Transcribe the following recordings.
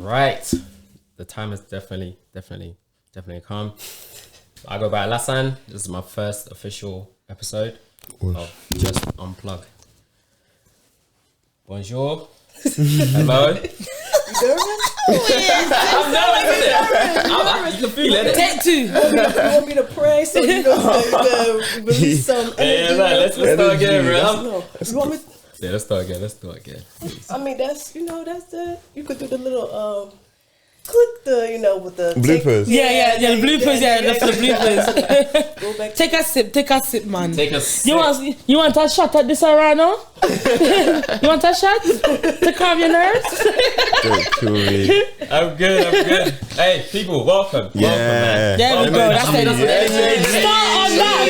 Right. The time has definitely come. I go by Lassan. This is my first official episode of Just Unplugg. Bonjour. Hello. You You can feel it. Take two. You want me to pray so you know release some energy? Yeah, right. Let's start again, bro. You want me? Yeah, let's start again. I mean, that's the you could do the little click the with the bloopers. Yeah, the bloopers. That's the bloopers. Go back. Take a sip, man. Take a sip. You want a shot at this Arano? You want a shot to calm your nerves? Don't kill me. I'm good. Hey, people, welcome. Yeah. Welcome, man. There we go. That's it. Start on that.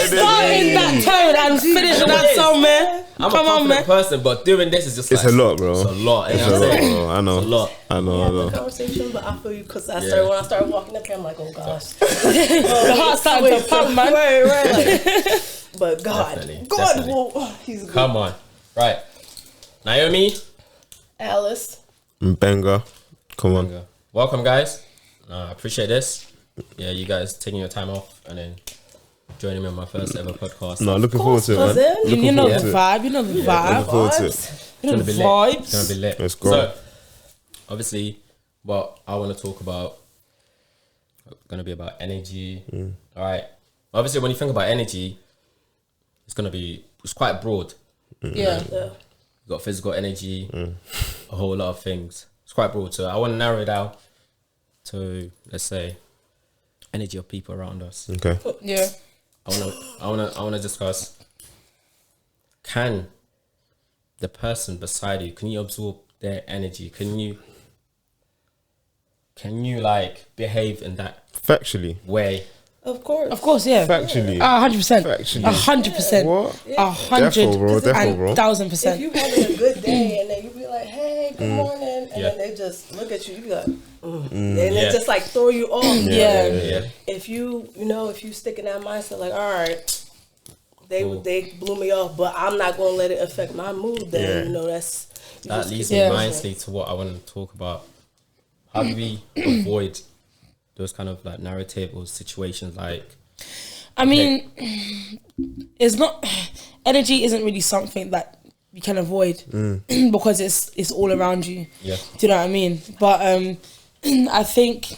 Start in that tone and finish on that song, man. I'm Come a on, confident man. person, but doing this is just It's a lot, bro. It's a lot. It's a lot, bro. I know. It's a lot. I know. Conversation, but I feel you because when I started walking up here, I'm like, oh gosh, The heart started to pump, man. Right. But God, Definitely. well, he's good. Come on. Right. Naomi. Alice. Benga. Come on. Welcome, guys. I appreciate this. Yeah, you guys taking your time off and then joining me on my first ever podcast. No, looking forward to it, man. Cousin. You know the forward to it. vibe. You know the Looking vibe. forward to it. It's gonna be lit. Vibes. It's gonna be lit. Let's go. So, obviously, what I want to talk about gonna be about energy. All right. Obviously, when you think about energy, it's quite broad. Yeah. You got physical energy, a whole lot of things. It's quite broad. So I want to narrow it down to, let's say, energy of people around us. Okay. Yeah. I wanna discuss, can the person beside you, can you absorb their energy? Can you like behave in that Factually. way? Of course, Yeah. Factually. 100%. Factually. 100%. What? 100 bro. Defo, bro. If 1,000%. you having a good day and then you be like, hey, good morning, and then they just look at you, you be like, and they just like throw you off. Yeah. If you stick in that mindset, like, all right, they blew me off, but I'm not gonna let it affect my mood. Then That leads me nicely to what I want to talk about. How do we avoid those kind of like narrative or situations like? I mean, it's not, energy isn't really something that you can avoid because it's all around you. Yeah. Do you know what I mean? But I think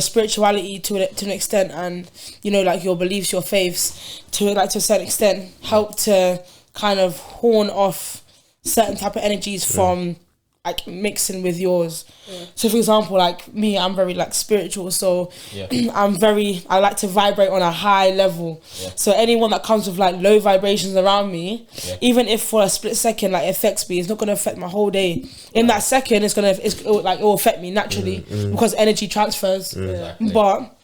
spirituality to an extent, and like your beliefs, your faiths to a certain extent help to kind of horn off certain type of energies from like mixing with yours. So for example, like me, I'm very like spiritual, so I like to vibrate on a high level. So anyone that comes with like low vibrations around me, even if for a split second like it affects me, it's not going to affect my whole day. In that second, it will affect me naturally because energy transfers. Exactly. But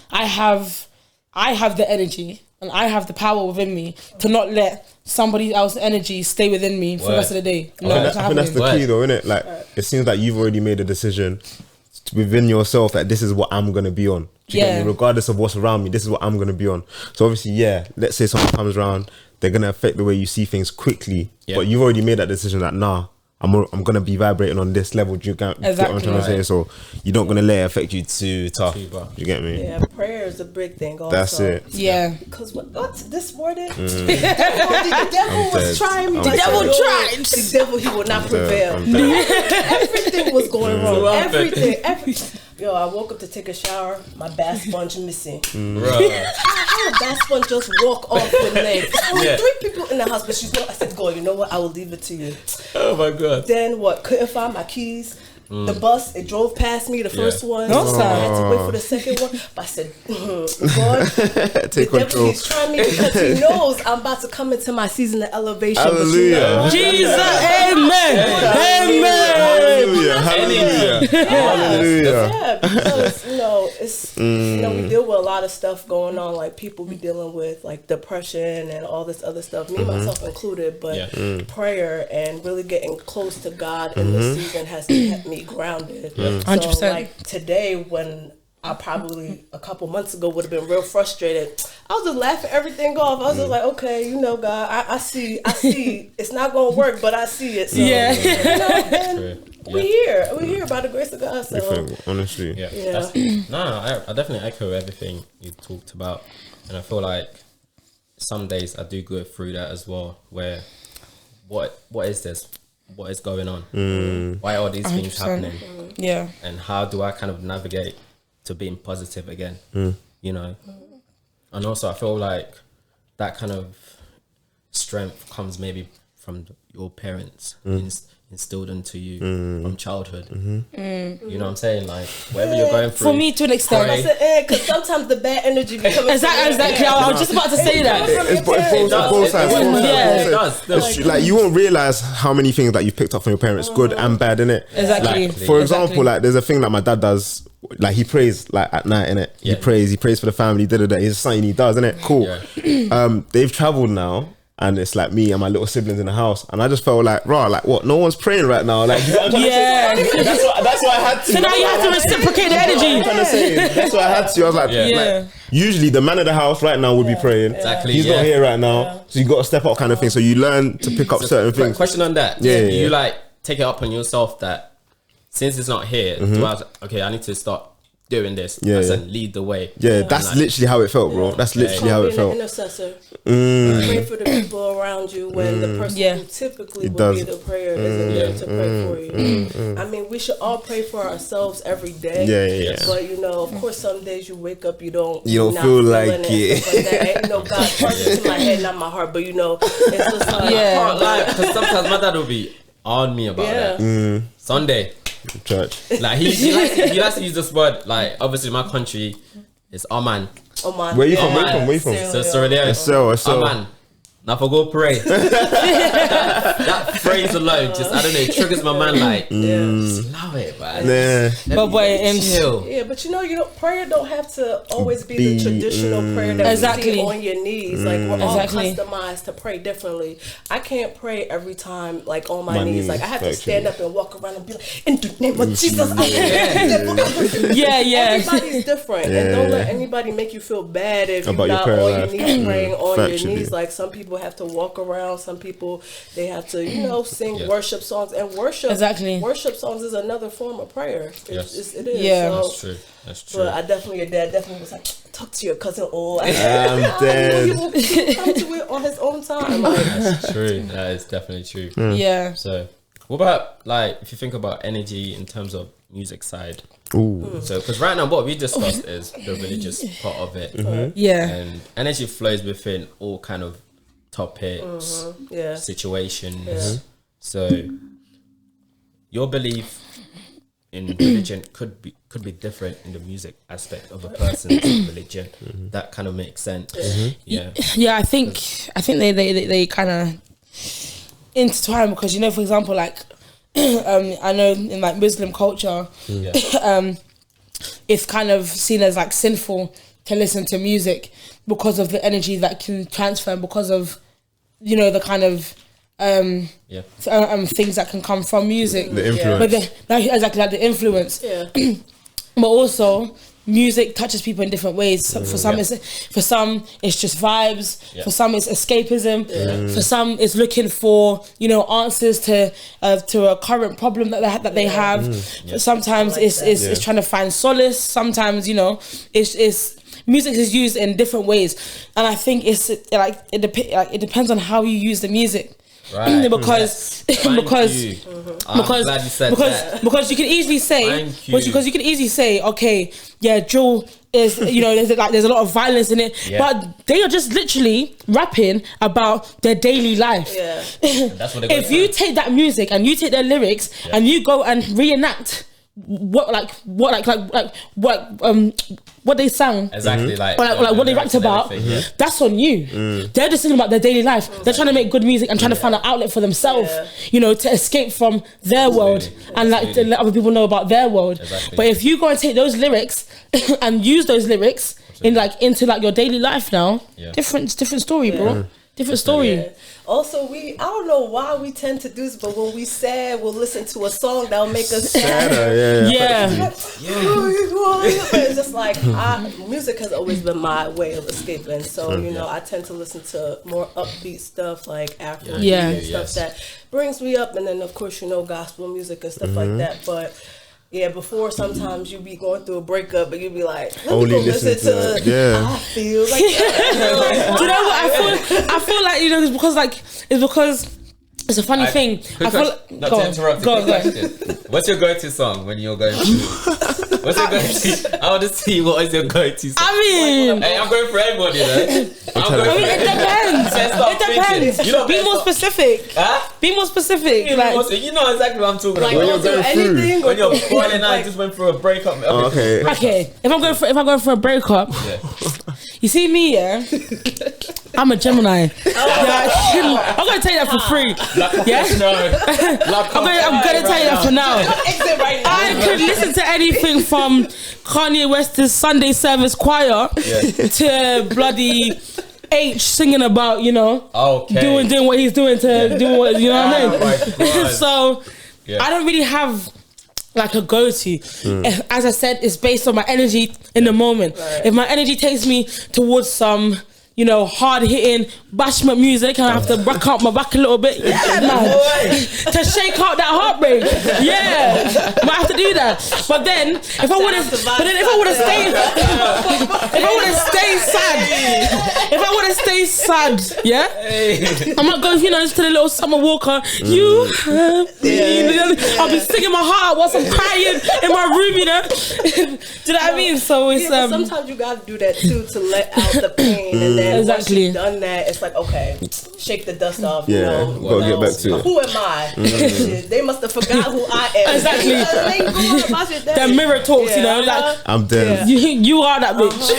I have the energy and I have the power within me to not let somebody else's energy stay within me for the rest of the day. I think that's the key though, innit? Like, it seems like you've already made a decision within yourself that this is what I'm going to be on. Do you get me? Regardless of what's around me, this is what I'm going to be on. So obviously, let's say someone comes around, they're going to affect the way you see things quickly. But you've already made that decision that, nah, I'm going to be vibrating on this level. Do you get what I'm trying to say? So you're not going to let it affect you too tough. Do you get me? Yeah, prayer is a big thing also. That's it. Yeah. Because what this morning, the devil was trying me. The devil, he would not prevail. Everything was going wrong. Everything. Yo, I woke up to take a shower. My bath sponge missing. How a bath sponge just walk off the leg? There were 3 people in the house, but she's not. I said, "Go. You know what? I will leave it to you." Oh my god. Then what? Couldn't find my keys. The bus, it drove past me, the first one. So I had to wait for the second one. But I said, God, take control. He's trying me because he knows I'm about to come into my season of elevation. Hallelujah. Jesus, amen. Hallelujah. Yeah, because it's we deal with a lot of stuff going on, like people be dealing with like depression and all this other stuff, me myself included. But prayer and really getting close to God in this season has kept me grounded. 100%. So like today, when I probably a couple months ago would have been real frustrated, I was just laughing everything off. I was just like, okay, God, I see it's not gonna work, but I see it. So, we here by the grace of God. So honestly, Yeah. I definitely echo everything you talked about, and I feel like some days I do go through that as well. Where, what is this? What is going on? Why are these things 100%. happening? Yeah. And how do I kind of navigate to being positive again? You know, and also I feel like that kind of strength comes maybe from your parents instilled into you from childhood. You know what I'm saying? Like whatever you're going through. For me, to an extent. Because sometimes the bad energy be coming. Exactly. I was just about to say that. It's both sides. It does. Like you won't realize how many things that you picked up from your parents, good and bad, innit? Exactly. Like, for example, like there's a thing that my dad does. Like he prays like at night, innit? Yeah. He prays for the family. It's something he does, innit? Cool. Yeah. They've traveled now. And it's like me and my little siblings in the house, and I just felt like, like what? No one's praying right now. Like, that's why I had to. So now you have to reciprocate the energy. That's why I had to. I was like, like, usually the man of the house right now would be praying. Exactly. He's not here right now, so you got to step up, kind of thing. So you learn to pick up certain things. Question on that. Yeah. You like take it up on yourself that since it's not here, I need to start doing this. And lead the way. Yeah, that's literally how it felt, bro. That's literally how it felt. Being an intercessor. Pray for the people around you when the person who typically would be the prayer isn't there to pray for you. I mean, we should all pray for ourselves every day. Yeah. But you know, of course, some days you wake up, you don't feel like it. Like that. You know, God turns to my head, not my heart. But you know, it's just like I can't lie, because sometimes my dad will be on me about that. Sunday. Church. Like he likes to use this word. Like obviously my country is Oman. Where you from? Where you from? So Sierra Leone. Oman. Now for go pray. that phrase alone just I don't know, it triggers my mind like just allow it, man. But chill. Yeah, but you know, prayer don't have to always be the traditional prayer that you see on your knees. Like we're all customized to pray differently. I can't pray every time like on my knees. Like I have to stand up and walk around and be like, in the name of Jesus. Everybody's different, and don't let anybody make you feel bad if you're not on your knees praying on your knees. Like some people have to walk around, some people they have to sing worship songs, and worship songs is another form of prayer. It is. That's true. But your dad definitely was like, talk to your cousin. I'm dead. He will come to it on his own time. That's true. That is definitely true. Yeah. So what about like if you think about energy in terms of music side? Ooh. So because right now what we discussed is the religious part of it. And energy flows within all kind of topics, situations. So your belief in religion could be different in the music aspect of a person's religion. That kind of makes sense. I think they kind of intertwine, because for example, like I know in like Muslim culture, it's kind of seen as like sinful to listen to music because of the energy that can transfer, and because of the kind of things that can come from music, the influence. But like the influence. But also music touches people in different ways. For some it's just vibes. For some it's escapism. For some it's looking for answers to a current problem that they have. Sometimes it's trying to find solace. Sometimes it's music is used in different ways, and I think it depends on how you use the music. Right. Because you can easily say, okay, drill is there's a lot of violence in it, but they are just literally rapping about their daily life. That's what if you take that music and you take their lyrics and you go and reenact what they sound exactly, like what they rapped about, that's on you. They're just thinking about their daily life. They're trying to make good music and trying to find an outlet for themselves, to escape from their world and to let other people know about their world. But if you go and take those lyrics and use those lyrics into your daily life now, different story, bro. Different story. Yeah. Also, I don't know why we tend to do this, but when we sad, we'll listen to a song that'll make us sad. It's just like music has always been my way of escaping. So you know, I tend to listen to more upbeat stuff like Afro stuff that brings me up, and then of course you know gospel music and stuff like that. But yeah, before sometimes you be going through a breakup, and you be like, let me go listen to I feel like. Do you know what I feel like? You know, it's because it's a funny thing. I feel not to interrupt. Go. What's your go-to song when you're going through? What's your go-to? I want to see what is your go-to song. I mean, hey, I'm going for everybody, though. It depends. Be more specific. Huh? Be more specific. You know exactly what I'm talking about. When you're going through. When you're boiling out, just went through a breakup. Okay. If I'm going for a breakup, you see me, yeah. I'm a Gemini. I'm gonna tell you that for free. I'm gonna tell you that for now. I could listen to anything from Kanye West's Sunday Service Choir to bloody H singing about, you know, doing what he's doing to do what, you know what I mean? So I don't really have like a go-to. As I said, it's based on my energy in the moment. If my energy takes me towards some, you know, hard-hitting bashment music, and I have to rock out my back a little bit, man, to shake out that heartbreak. Might have to do that. But then, if I would have stayed sad, I'm not going, you know, just to the little Summer Walker. You have I'll be singing my heart out whilst I'm crying in my room, you know. Do you know what I mean? So it's sometimes you gotta do that too to let out the pain, and then once you've done that, it's like, okay, shake the dust off. You know, gotta get back to it. Who am I? They must have forgot who I am. Exactly. That mirror talks, you know, like I'm dead. You are that bitch.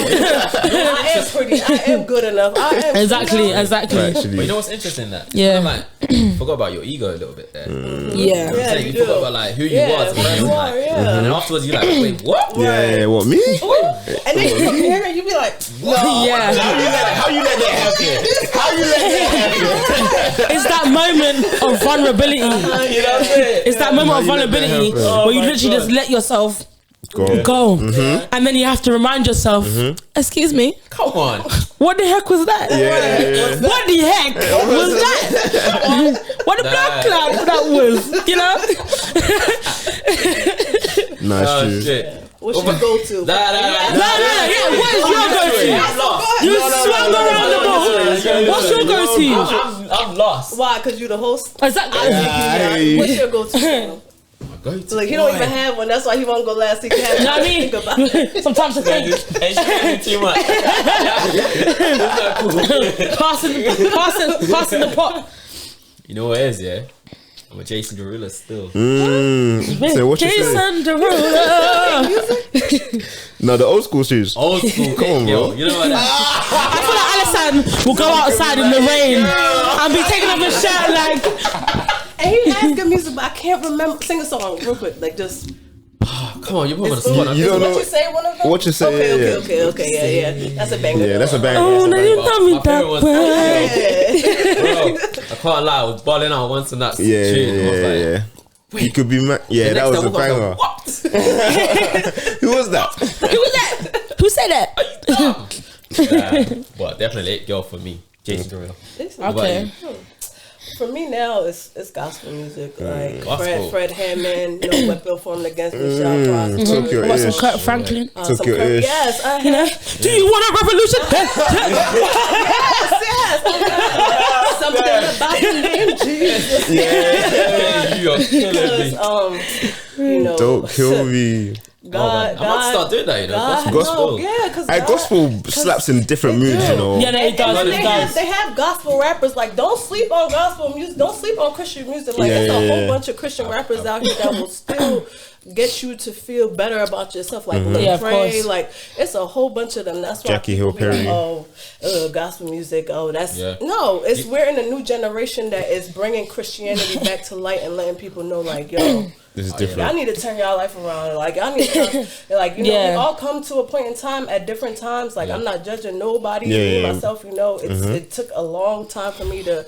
I am pretty. I am good enough. I am exactly. But you know what's interesting? That like, forgot about your ego a little bit there. You forgot about like who you was, and then afterwards you're like, wait, what? What, me? And then you compare and you be like, no. How you let that happen? It's that moment of vulnerability. You know what I'm saying? It's that moment of vulnerability where you literally just let yourself go. And then you have to remind yourself, excuse me, come on, what the heck was that? What the heck was that? What the black cloud that was, you know? Nice true. Shit. What's your go-to? What is your go-to? You swung around the ball. What's your go-to? I'm lost. Why? Because you the host? Exactly. What's your go-to? Like, he don't even have one. That's why he won't go last. He can have. You know what I mean? Think about it. Sometimes I think too much. passing the pot. You know what it is, yeah? I'm a Jason Derulo still. So what you say? Jason Derulo. No, the old school shoes. Old school. Come on, bro. You know what? I feel like Alison will go outside in the rain and be taking off his shirt like. And he has good music, but I can't remember. Sing a song real quick, like just. Come on, you're on the spot. You don't know what you say. One of them. What you say? Okay. Yeah. That's a banger. Yeah, that's a banger. Oh, no, you tell me that. Bro, I can't lie. I was balling out once and that's Yeah. You could be mad. Yeah, that was a banger. What? Who was that? Who said that? But definitely it girl for me, Jason Derulo. Okay. For me now, it's gospel music, like Gospel. Fred Hammond, No Weapon Formed Against Me shall prosper. Took your ish. Some Kurt Franklin. Took your ish. Yes, You know? Do you want a revolution? yes. Something about the name Jesus. Yeah. You are killing me. You know, Don't kill me. God, I might start doing that, you know. Gospel. Yeah, because gospel slaps in different moods, you know. Yeah, it does. They have gospel rappers. Like, don't sleep on gospel music. Don't sleep on Christian music. Like, there's a whole bunch of Christian rappers out here that will still get you to feel better about yourself. Like pray, like it's a whole bunch of them. That's why Jackie Hill Perry. Like, gospel music. Oh, that's no. It's we're in a new generation that is bringing Christianity back to light and letting people know, like, yo, this is different. Y'all need to turn y'all life around. Like, y'all need to, like, you know, we all come to a point in time at different times. Like, I'm not judging nobody, me myself. You know, it took a long time for me to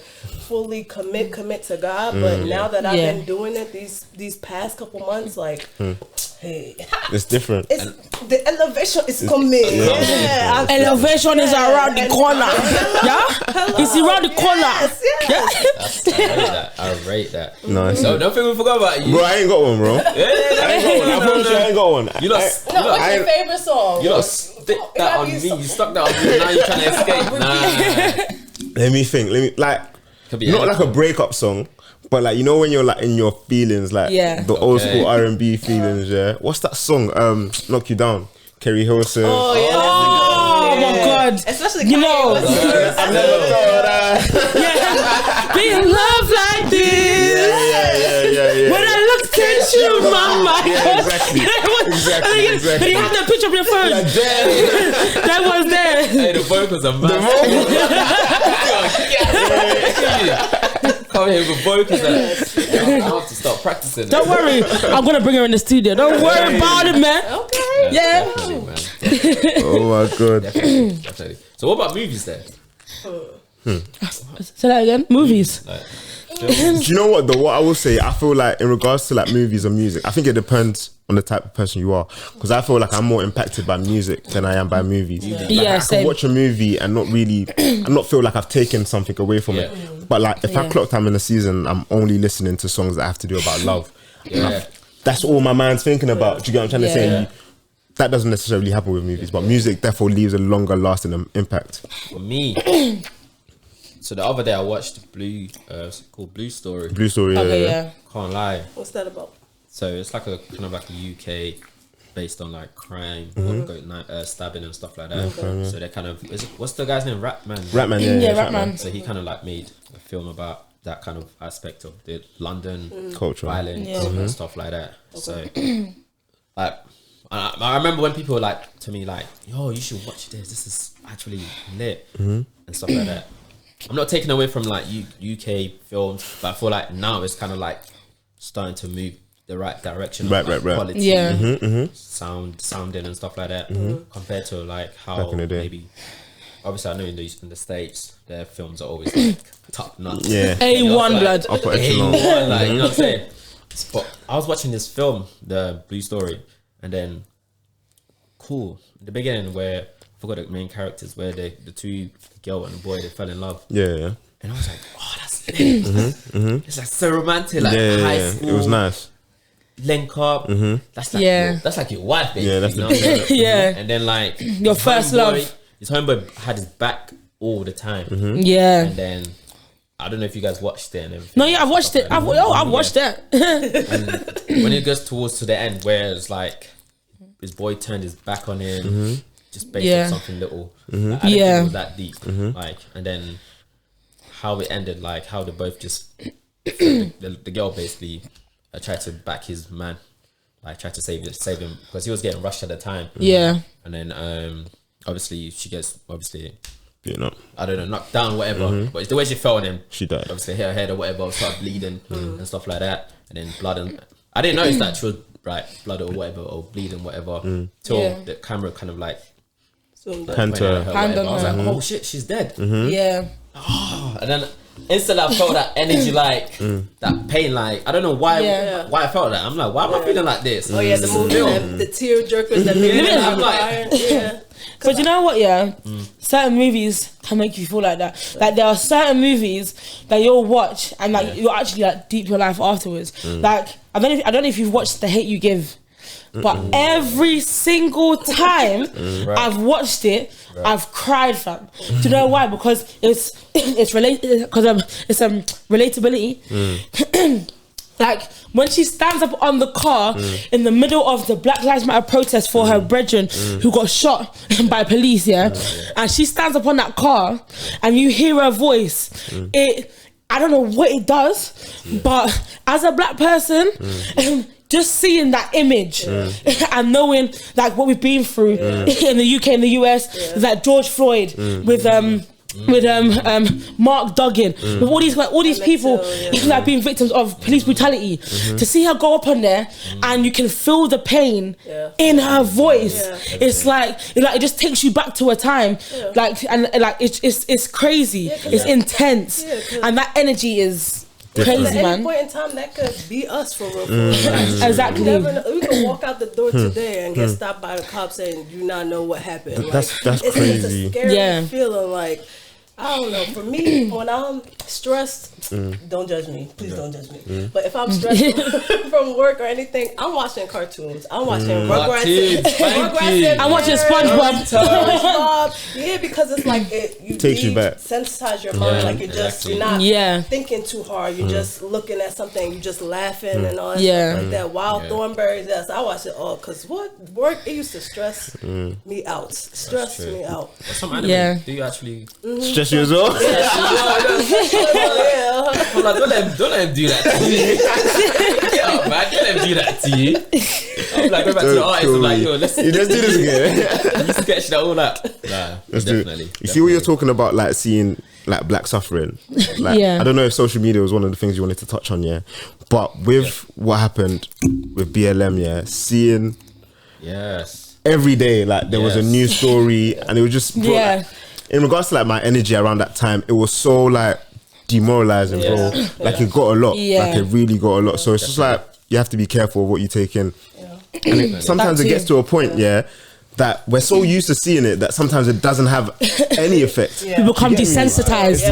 fully commit to God, but now that I've been doing it these past couple months, like, hey, it's different. It's the elevation is coming. Elevation is around the corner. It's around the corner. Yes. I rate that. Nice. So don't think we forgot about you. Bro, I ain't got one, bro. I promise you, I ain't got one. What's your favorite song? You lot stick that on me. You stuck that on me. Now you're trying to escape. Nah. Let me think. Not like a breakup song, but like, you know, when you're like in your feelings, like the old school R&B feelings. Yeah. What's that song? Knock You Down. Kerry Hilson. Oh yeah. Oh my God. Especially you know. I never thought that. Be in love like this. Yeah. When I looked at you, mama. Yeah, exactly. And you have that picture of your phone. That was there. Hey, the vocals are mad. Come here with vocals. I have to start practicing. Don't worry, I'm gonna bring her in the studio. Don't worry about it, man. Okay. Yeah. Definitely, man. Oh my God. Definitely. So what about movies then? Say that again. Movies. Do you know what though? What I will say, I feel like in regards to like movies or music, I think it depends on the type of person you are. Because I feel like I'm more impacted by music than I am by movies. I can watch a movie and not feel like I've taken something away from it. But like if I clocked I'm in a season, I'm only listening to songs that have to do about love. That's all my mind's thinking about. Do you get what I'm trying to say? That doesn't necessarily happen with movies, but music therefore leaves a longer lasting impact. For me, so the other day I watched it's called Blue Story. Blue Story, yeah. Can't lie. What's that about? So it's like a kind of like a UK based on like crime, stabbing and stuff like that. So they kind of what's the guy's name? Ratman, Ratman. So he kind of like made a film about that kind of aspect of the London culture, violence and stuff like that. So like I remember when people were like to me like, yo, you should watch this. This is actually lit and stuff like that. I'm not taking away from like UK films, but I feel like now it's kind of like starting to move the right direction of like quality, sounding and stuff like that, compared to like how maybe obviously I know in the States their films are always like top notch. A1 blood. Upper echelon. Like, you know what I'm saying? But I was watching this film, the Blue Story, and then the beginning where I forgot the main characters, where the two girl and the boy, they fell in love. Yeah. And I was like, oh, that's lit. It's like so romantic, like high school. It was nice. Link up. That's like that's like your wife, basically. Yeah, that's you know the And then like your first love. His homeboy had his back all the time. Yeah. And then I don't know if you guys watched it and everything. No, I've watched it. I've watched that. And when it goes to the end, where it's like his boy turned his back on him, just based on something little. Like, I didn't think it was that deep. Like, and then how it ended, like how they both just the girl basically tried to back his man, like tried to save him because he was getting rushed at the time. Yeah. And then obviously she gets beaten up. I don't know, knocked down, whatever. But it's the way she fell on him. She died. Obviously hit her head or whatever, started bleeding and stuff like that. And then blood and I didn't notice that she was blood or whatever or bleeding whatever till the camera kind of like hand to her. I was like, oh shit, she's dead. Yeah. And then instantly I felt that energy, like that pain, like I don't know why I felt that. I'm like, why am I feeling like this? Oh yeah, the movie, the tear jerkers that I'm like, but you know what? Yeah, certain movies can make you feel like that. Like there are certain movies that you'll watch and like you'll actually like deep your life afterwards. Like I don't know if you've watched The Hate You Give. But every single time I've watched it, I've cried, fam. Do you know why? Because it's related. Because it's relatability. Like when she stands up on the car in the middle of the Black Lives Matter protest for her brethren who got shot by police, and she stands up on that car, and you hear her voice. I don't know what it does, but as a black person. just seeing that image and knowing like what we've been through in the UK and the US, like George Floyd with Mark Duggan, with all these people like being victims of police brutality. To see her go up on there and you can feel the pain in her voice. It's like it just takes you back to a time, like it's crazy, it's intense, and that energy is crazy, at any man. point in time, that could be us for real. Exactly. You never know. We can walk out the door today and get stopped by the cops saying you not know what happened. Like, That's it's crazy. a scary feeling. Like, I don't know. For me, when I'm stressed, don't judge me. Please don't judge me. But if I'm stressed from work or anything, I'm watching cartoons. I'm watching Rugrats. I'm watching SpongeBob. Yeah, because it's like you takes you back. Sensitize your mind. Like you're not thinking too hard. You're just looking at something. You're just laughing and all that stuff like that. Wild Thornberrys. Yes, I watch it all because work it used to stress me out. Stress me out. Some anime, do you actually stress you as well? I'm like, don't let him do that to you. Get up, man. Don't let him do that to you. I'm like, go back to the artist. I'm like, yo, let's do this again. You sketch that all up. Nah, definitely. You see what you're talking about, like seeing like black suffering. Like, I don't know if social media was one of the things you wanted to touch on, but with what happened with BLM, seeing every day, like there was a new story, and it was just like, in regards to like my energy around that time, it was so like demoralizing, bro. Like it got a lot. Like it really got a lot. So it's just like you have to be careful of what you take in. And sometimes it gets to a point, that we're so used to seeing it that sometimes it doesn't have any effect. We become desensitized.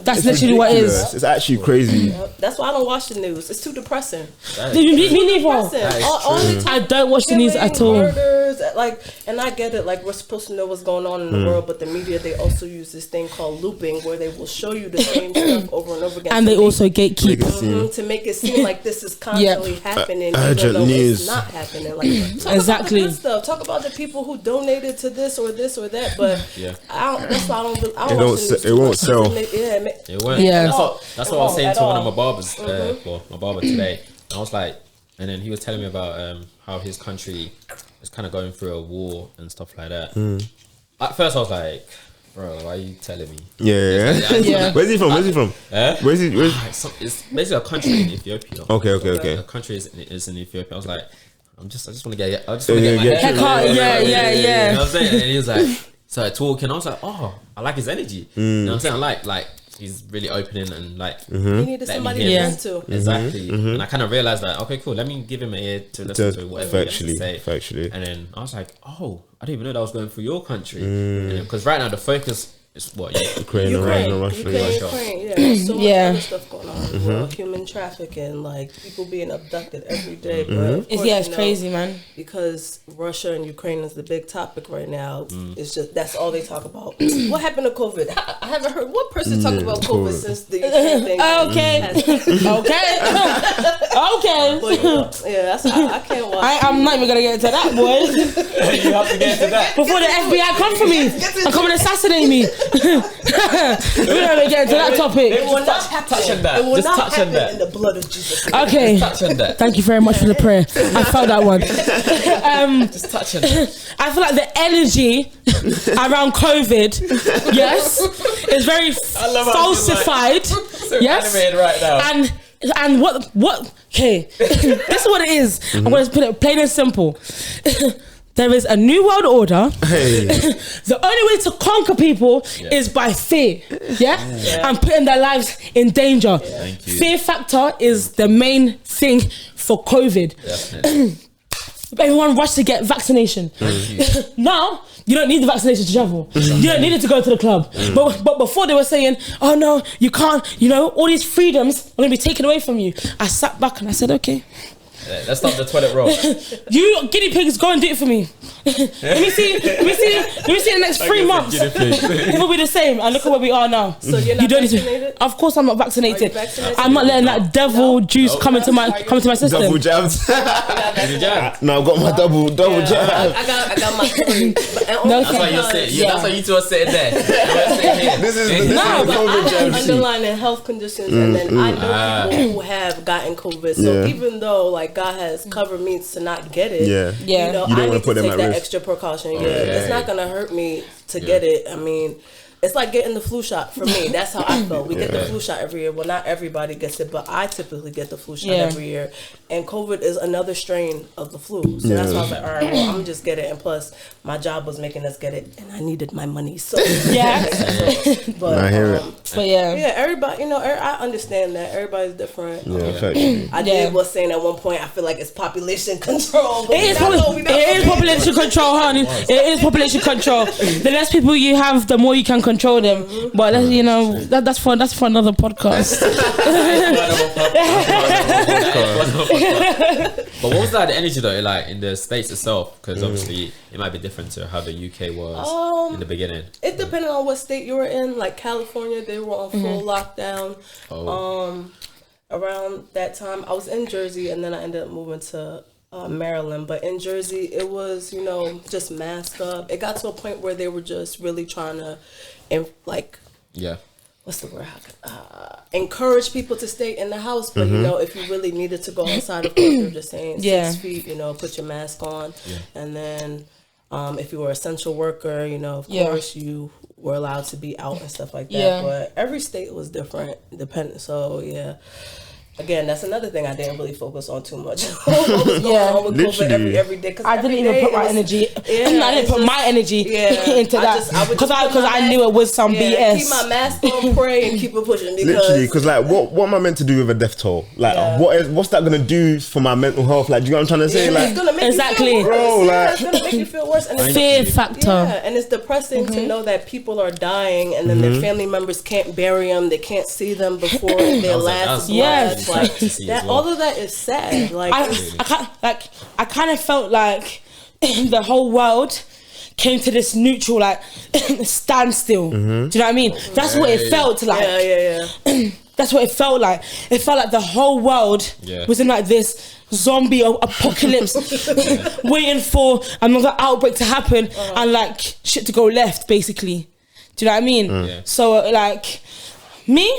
That's literally what it is. It's actually crazy. That's why I don't watch the news. It's too depressing. Me neither. All the time. I don't watch the news at all. Murders, like, and I get it. Like, we're supposed to know what's going on in the world, but the media, they also use this thing called looping, where they will show you the same stuff over and over again. And they also gatekeep to make it seem like this is constantly happening, urgent even though news. it's not happening. Like, talk Exactly. about the good stuff. Talk about the people who donated to this or that, but that's why I don't it won't sell. It won't. That's what I was saying to one of my barbers, my barber today. I was like, and then he was telling me about how his country is kind of going through a war and stuff like that. At first I was like, bro, why are you telling me? Where's he from? Where's he? It's basically a country in Ethiopia. Okay. A country is in Ethiopia. I was like, I just want to get my head. You know what I'm saying? And he was like, started talking. I was like, oh, I like his energy. You know what I'm saying? I like he's really opening and like he needed somebody to listen to. Exactly. And I kind of realized that, okay, cool, let me give him an ear to listen to whatever he has to say. Factually. And then I was like, oh, I didn't even know that was going through your country. Because right now the focus is what? Ukraine and Russia. There's so much other stuff going on. Well, human trafficking, like people being abducted every day. But of course, it's crazy, man. Because Russia and Ukraine is the big topic right now. It's just that's all they talk about. What happened to COVID? I haven't heard one person talk about COVID since the Ukraine thing. Okay. But, that's I can't watch. I'm not even gonna get into that, boy. You have to get into that before the FBI come for me and come and assassinate me. We're not gonna get into that topic. It will not touch on that. It will Just not touch happen on that. in the blood of Jesus. Okay. Just touch on that. Thank you very much for the prayer. I felt that one. Just touch on that. I feel like the energy around COVID, is very falsified. So animated right now. And what? Okay, this is what it is. I'm gonna put it plain and simple. There is a new world order. The only way to conquer people is by fear, and putting their lives in danger. Fear factor is the main thing for COVID. Everyone rushed to get vaccination. Now you don't need the vaccination to travel. You don't need it to go to the club. But before they were saying, oh no, you can't. All these freedoms are gonna be taken away from you. I sat back and I said, okay. Let's stop the toilet roll. You guinea pigs, go and do it for me. Let me see in the next 3 months. It will be the same. And look at where we are now. So you're not vaccinated? Of course I'm not vaccinated. Vaccinated? I'm not letting that devil juice come into my system. Double jabs. No, I've got my double jab. I got my 3. That's why you're sitting. That's why you two are sitting there. This is the COVID jab. Underlying health conditions, and then I know people who have gotten COVID. So even though like God has covered me to not get it. Yeah. Yeah. You know, You don't I wanna need to put them take at that risk. extra precaution. Yeah, Okay. it's not gonna hurt me to get it. I mean, it's like getting the flu shot for me. That's how I felt. We get the flu shot every year. Well, not everybody gets it, but I typically get the flu shot every year. And COVID is another strain of the flu. So that's why I was like, all right, well, I'm just get it. And plus, my job was making us get it, and I needed my money. So Yeah. but I hear it. But yeah. yeah, everybody, you know, I understand that everybody's different. Yeah, effectively. I did was saying at one point, I feel like it's population control. It is population control, honey. It is population control. The less people you have, the more you can control them. But that's, you know, that's for another podcast. But what was that energy though, like in the States itself? Because obviously it might be different to how the UK was in the beginning. It depended on what state you were in. Like California, they were on full lockdown. Around that time, I was in Jersey, and then I ended up moving to Maryland. But in Jersey, it was, you know, just mask up. It got to a point where they were just really trying to, what's the word? Encourage people to stay in the house, but you know, if you really needed to go outside, of course, they're just saying 6 feet. You know, put your mask on, and then if you were an essential worker, you know, of course, you were allowed to be out and stuff like that. Yeah. But every state was different, dependent. So yeah. Again, that's another thing I didn't really focus on too much. What was going on with COVID every day? I didn't even put my energy. I didn't put my energy into that because I knew it was some BS. Keep my mask on, pray, and keep it pushing. Literally, because like, what am I meant to do with a death toll? Like, what's that gonna do for my mental health? Like, do you know what I'm trying to say? Like, it's gonna make exactly, you feel worse. Bro, like, it's gonna make you feel worse. And fear factor. Yeah, and it's depressing to know that people are dying, and then their family members can't bury them. They can't see them before their last breath. Like that. All of that is sad. Like I kind of felt like the whole world came to this neutral standstill. Do you know what I mean? That's what it felt like. Yeah. That's what it felt like. It felt like the whole world was in like this zombie apocalypse, waiting for another outbreak to happen and like shit to go left, basically. Do you know what I mean? So like me.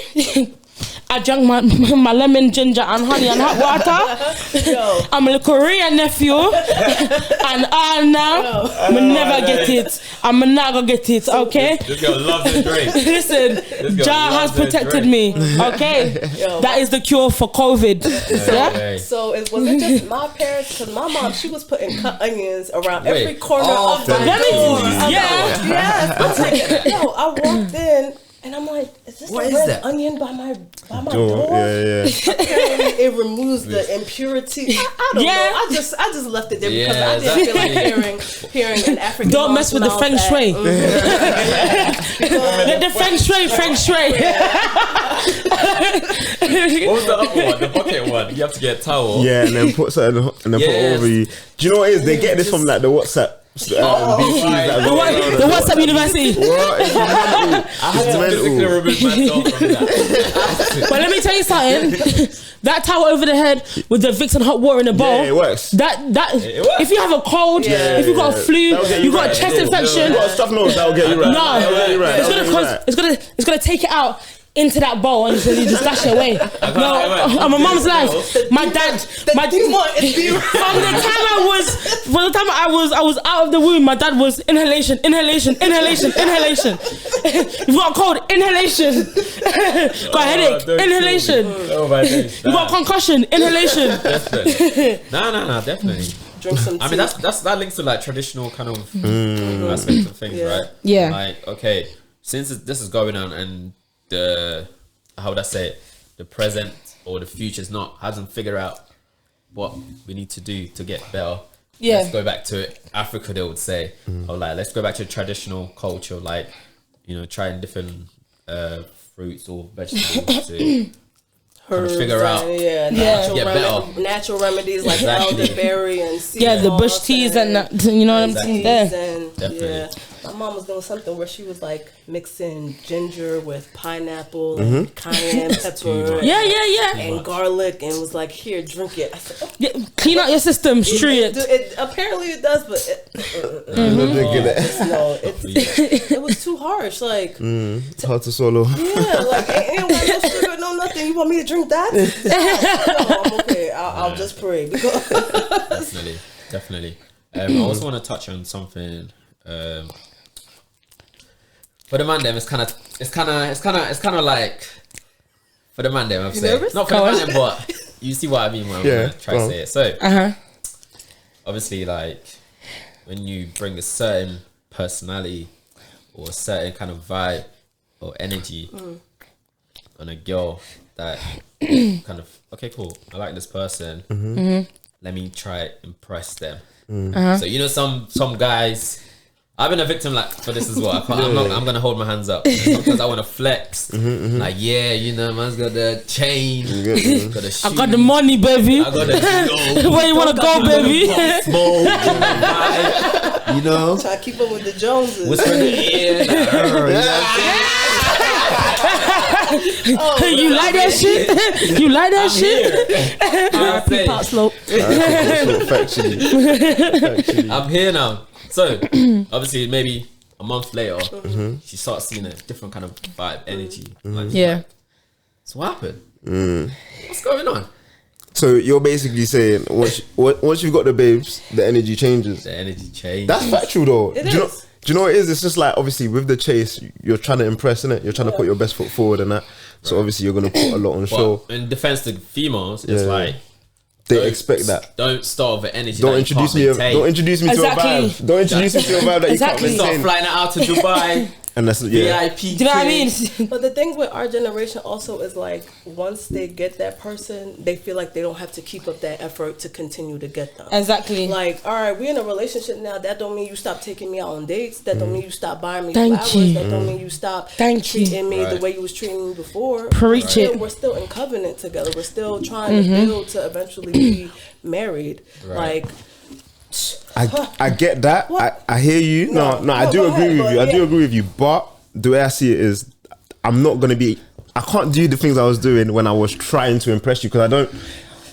I drank my lemon, ginger, and honey and hot water. I'm a Korean nephew, and I'm never get it. I'm not gonna get it. Okay. This girl loves the drink. Listen, Jah has protected me. Okay, that is the cure for COVID. So it wasn't just my parents, because my mom, she was putting cut onions around every corner of the door. I was like, I walked in. And I'm like, is this a red onion by my door? Yeah. Apparently, it removes the impurity. I don't know. I just left it there because I didn't feel like hearing an African. Don't mess with the feng shui. The feng shui. What was the other one? The bucket one. You have to get a towel. Yeah, and then put something and then put it over you. Do you know what it is? They get this from like the WhatsApp. The WhatsApp University. I had to physically remove myself from that. But let me tell you something. That towel over the head with the Vicks and hot water in the bowl. Yeah, it works. That it works. If you have a cold, if you got a flu, you got a chest infection. You got a stuffed nose, that'll get you right. No, it's gonna take it out into that bowl and you just dash it away. No, on my mum's life, my dad, from the time I was out of the womb, my dad was inhalation. You got a cold, inhalation. Got a headache, inhalation. You got a concussion, inhalation. No, definitely. Drink some tea. I mean, that links to like traditional kind of aspects of things, right? Yeah. Like, okay, since this is going on and how would I say it? The present or the future hasn't figured out what we need to do to get better. Yeah. Let's go back to it. Africa, they would say, let's go back to traditional culture, like, you know, trying different fruits or vegetables to kind of figure out natural remedies like elderberry and the bush teas and you know what I'm saying there. Definitely. My mom was doing something where she was like mixing ginger with pineapple and cayenne pepper and garlic and was like, here, drink it. I said, clean out your system, apparently it does, but it was too harsh. Like hard to swallow. Yeah, like ain't no sugar, no nothing. You want me to drink that? No, I'm okay. I'll just pray. Because Definitely. I also want to touch on something. For the man, them, it's kind of like for the man, them. I'm saying not for the man, them, but you see what I mean when I'm trying to say it. So, obviously, like when you bring a certain personality or a certain kind of vibe or energy on a girl that kind of I like this person. Let me try impress them. So you know some guys. I've been a victim for this as well. I'm gonna hold my hands up because I want to flex. Like you know, man's got the chain, got the shoes. I got the money, baby. I got the where you wanna go, baby? Smoke, you know. Try to keep up with the Joneses. Whisper in the ear. You You like that shit? You like that shit? R.I.P. Pop Slope. I'm here now. So, obviously, maybe a month later, she starts seeing a different kind of vibe, energy. So what happened? What's going on? So you're basically saying once you've got the babes, the energy changes. The energy changes. That's factual though. It Do is. you know what it is? It's just like obviously with the chase, you're trying to impress, innit? You're trying to put your best foot forward and that. So obviously you're gonna put a lot on show. In defense to females, it's like they expect that. Don't start with energy. Don't introduce me to a vibe. Don't introduce me to a vibe that you can't maintain. Start flying out to Dubai. And that's VIP. Do you know what I mean? But the thing with our generation also is like once they get that person, they feel like they don't have to keep up that effort to continue to get them. Exactly. Like, all right, we're in a relationship now. That don't mean you stop taking me out on dates. That don't mean you stop buying me flowers. That don't mean you stop treating me the way you was treating me before. Preach it. We're still in covenant together. We're still trying to build to eventually be married. Right. Like, I get that. I hear you. No, I do agree with you. I do agree with you. But the way I see it is, I'm not gonna be. I can't do the things I was doing when I was trying to impress you because I don't.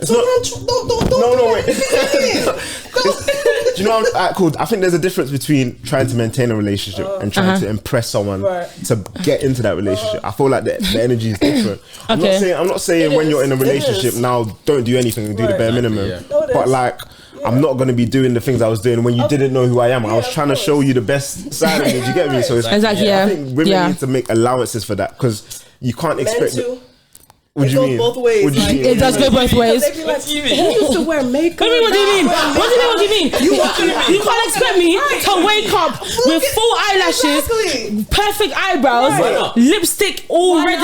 It's wait. Do you know? Cool. I think there's a difference between trying to maintain a relationship and trying to impress someone to get into that relationship. I feel like the energy is different. I'm not saying when you're in a relationship now, don't do anything and do the bare minimum. Yeah. But like. I'm not going to be doing the things I was doing when you didn't know who I am. I was trying to show you the best side of me. Do you get me? So it's, exactly, I think women need to make allowances for that because you can't expect... What do you mean? Both ways. It does go both ways. What do you mean? You used to wear makeup. What do you mean? What do you mean? You can't expect me to wake up with full eyelashes, perfect eyebrows, lipstick all red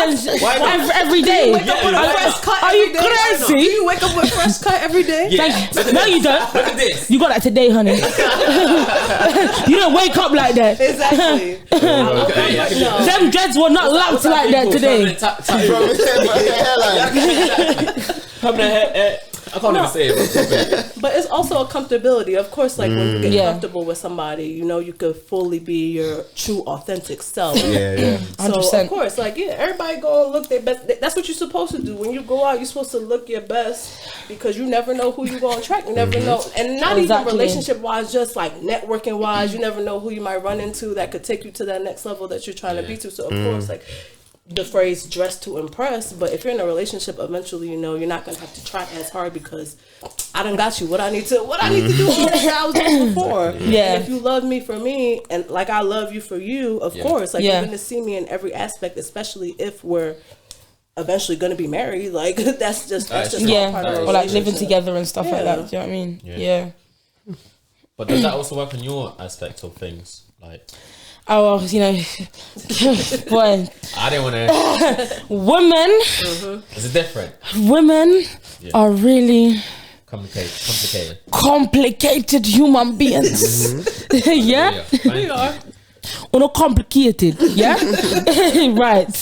every day. Are you crazy? Do you wake up with fresh cut every day? No, you don't. Look at this. You got that today, honey. You don't wake up like that. Exactly. Them dreads were not lapped like that today. I can't even say it. But it's also a comfortability. Of course, like when you get comfortable with somebody, you know, you could fully be your true, authentic self. Yeah. 100%. So, of course, like, everybody go and look their best. That's what you're supposed to do. When you go out, you're supposed to look your best because you never know who you're going to attract. You never know. And not even relationship-wise, just like networking-wise, you never know who you might run into that could take you to that next level that you're trying to be to. So, of course, like, the phrase dress to impress, but if you're in a relationship, eventually, you know, you're not gonna have to try as hard because I done got you what I need to do all that I was doing before. Yeah. And if you love me for me and like I love you for you, of course, like you're gonna see me in every aspect, especially if we're eventually gonna be married. Like that's just all part of the or like living together and stuff like that. Do you know what I mean? Yeah. But does that also work on your aspect of things? Like, oh, well, you know, boy. I didn't want to. Women. Is it different? Women are really complicated human beings. Yeah? We are. Or not complicated. Yeah? Right.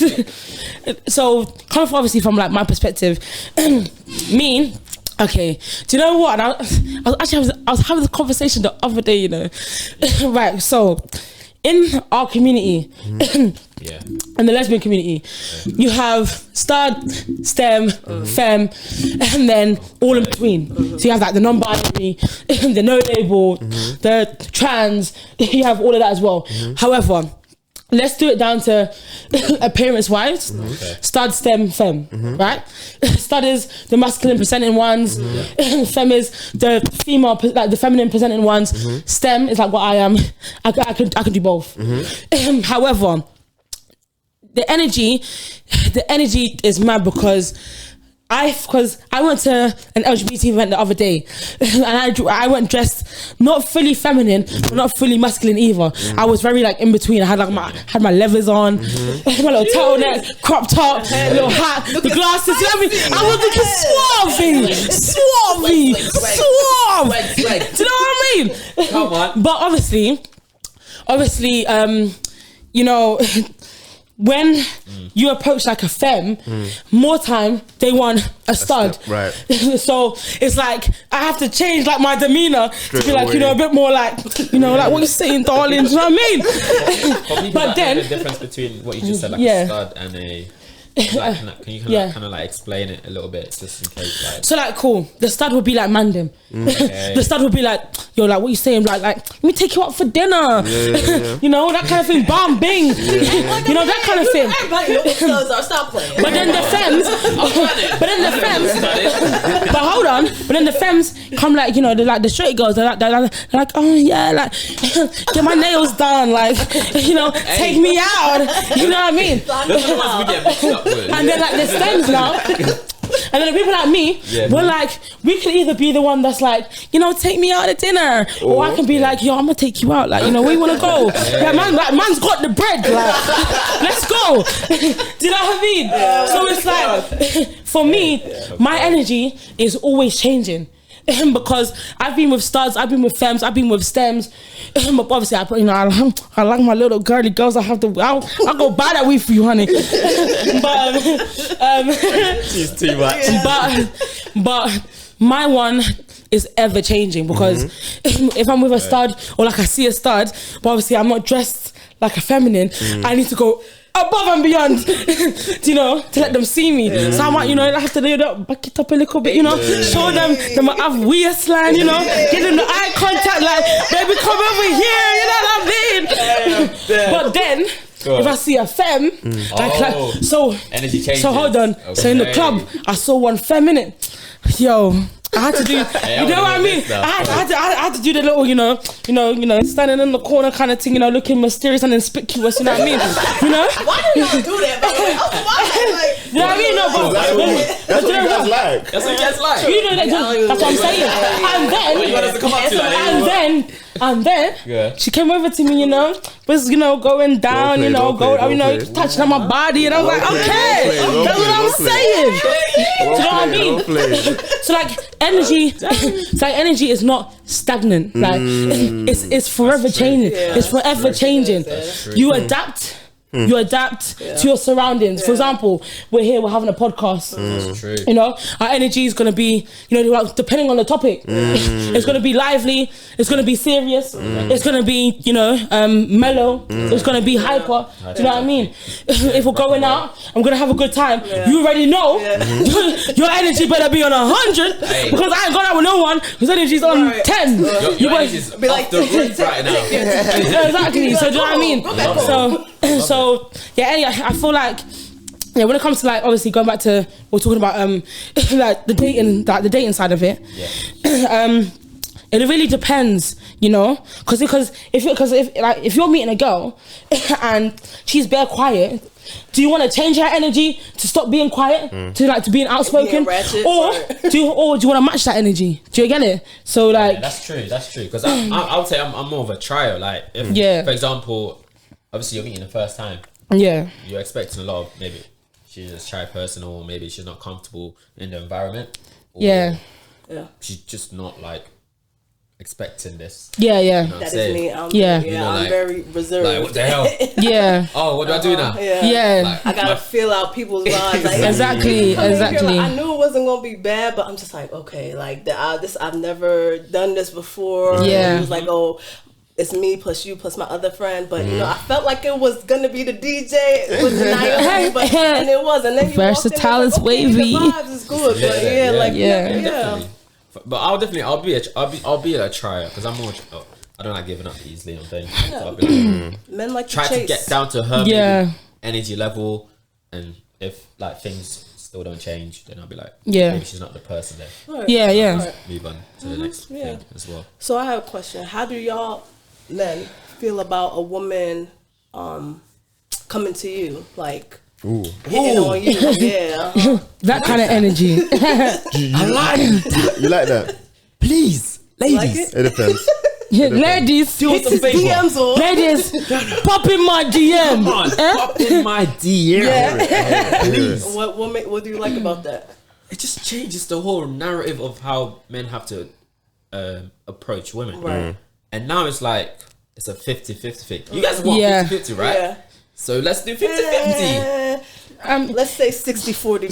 So, kind of obviously from like my perspective, me. Okay, do you know what? I was having this conversation the other day, you know. Right, so in our community, in the lesbian community, you have stud, STEM, femme, and then all in between. So you have like the non-binary, the no label, the trans, you have all of that as well. However, let's do it down to appearance wise. Stud, stem, femme, right? Stud is the masculine presenting ones. Femme is the female, like the feminine presenting ones. Stem is like what I am. I can do both. However, the energy is mad because I went to an LGBT event the other day, and I went dressed not fully feminine, but not fully masculine either. I was very like in between. I had like my leathers on, my little turtleneck, crop top, little hat, the glasses. You know what I mean? I was looking suave. Do you know what I mean? Come on. But obviously, you know. When you approach like a femme, more time they want a stud. Right. So it's like I have to change like my demeanor to be like, you know, a bit more like, you know, like what you saying, darling. Do you know what I mean? But then the difference between what you just said, like a stud and a. Like, can you kind of like explain it a little bit, just in case? Like, so like, cool. The stud would be like Mandem. Okay. The stud would be like, yo, like what you saying? Like, let me take you out for dinner. You know, that kind of thing. Bam, bing. You know, that kind of thing. Everybody knows what studs are. Stop playing. But then the femmes, but hold on. But then the femmes come like, you know, they're like the straight girls. They're like, oh yeah, like get my nails done, like, you know, take me out. You know what I mean? those are the ones we get mixed up with. And then like the stems now. And then the people like me, we're like, we could either be the one that's like, you know, take me out to dinner, or I can be like, yo, I'm gonna take you out, like, you know, where you wanna go? Yeah, man's got the bread, like, let's go. Do you know what I mean? So it's like, for me, my energy is always changing. Because I've been with studs, I've been with femmes, I've been with stems. But obviously, I like my little girly girls. I'll go buy that weed for you, honey. But She's too much. But my one is ever changing because if I'm with a stud or like I see a stud, but obviously I'm not dressed like a feminine, I need to go above and beyond, you know, to let them see me. So I might, you know, I have to back it up a little bit, you know, show them I have waistline, you know, give them the eye contact, like, baby, come over here, you know what I mean? But then, if I see a femme, like, so energy changes. So hold on. Okay. So in the club, I saw one femme in it. Yo, I had to do, you know what I mean? I had to do the little, you know, standing in the corner kind of thing, you know, looking mysterious and conspicuous, you know what I mean? You know? Why do y'all do that, by the way? You know what I mean? No, but that's what you guys like. That's what you guys like. You know, that's what I'm saying. And then she came over to me, you know, was, you know, going down, you know, touching on my body, and I was like, okay, that's what I'm saying. Do you know what I mean? So like energy is not stagnant. Like it's forever changing. It's forever changing. You adapt. You adapt to your surroundings. For example, we're here, we're having a podcast. That's true. You know, our energy is going to be, you know, depending on the topic. It's going to be lively. It's going to be serious. It's going to be, you know, mellow. It's going to be hyper. Do you know what I mean? If we're going out, I'm going to have a good time. You already know your energy better be on 100 because I ain't going out with no one whose energy's on 10. Your energy's be like the roof right now. Exactly. So do you know what I mean? So yeah, anyway, I feel like when it comes to like obviously going back to we're talking about like the dating side of it. It really depends, you know, because if you're meeting a girl and she's bare quiet, do you want to change her energy to stop being quiet to being outspoken, or do you want to match that energy? Do you get it? So like that's true because I would say I'm more of a trier. Like if for example, obviously you're meeting the first time, you're expecting a lot of, maybe she's a shy person, or maybe she's not comfortable in the environment, or she's just not like expecting this. You know that is me. I'm very reserved. Like, what the hell? Oh, what do I do now? Like, I gotta feel out people's vibes. Like, exactly. Like, I knew it wasn't gonna be bad, but I'm just like, okay, like I've never done this before. It was like, oh, it's me plus you plus my other friend, but you know, I felt like it was gonna be the DJ with Naomi, and it wasn't. And then you versatile is wavy. The vibes is good, but But I'll be a trier because I'm more I don't like giving up easily on things. So I'll be like, Men like try to chase. to get down to her Yeah. energy level, and if like things still don't change, then I'll be like, Yeah. maybe she's not the person there. Right. Yeah. Right. Move on to the next thing as well. So I have a question. How do y'all men feel about a woman coming to you, like hitting on you? Yeah. That kind of energy. I like that. You like that? Please, ladies. Like it? It depends. Ladies, Do us a favor. DMs or ladies, pop in my DM. Come on, pop in my DM. Please. what do you like about that? It just changes the whole narrative of how men have to approach women. Right. And now it's like, it's a 50-50 thing. You guys want 50-50, right? Yeah. So let's do 50-50. Let's say 60-40.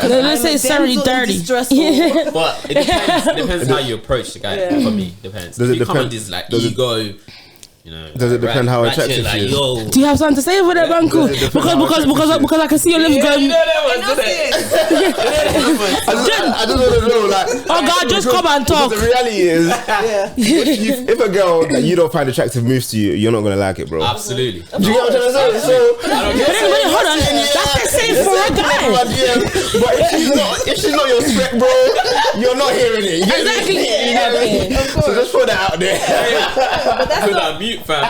Let's say 70-30. Stressful. But it depends how you approach the guy. Yeah. For me, depends. Does If it you come depend- on this like does it- ego, you know. Does it depend how ratchet, attractive like, she is? yo. Do you have something to say over there, Banku? Does it depend how attractive she is? Because I can see your lips You going. know that one, isn't it? I just want to know, like, Oh God, just come and talk. the reality is, Yeah. if a girl that you don't find attractive moves to you, you're not gonna like it, bro. Absolutely. Do you get what I'm trying to say? So, Wait, hold on. That's the same for a guy. but if she's not your spec, bro, you're not hearing it. You get Exactly. me? You get me? So just put that out there. Put on mute, fam.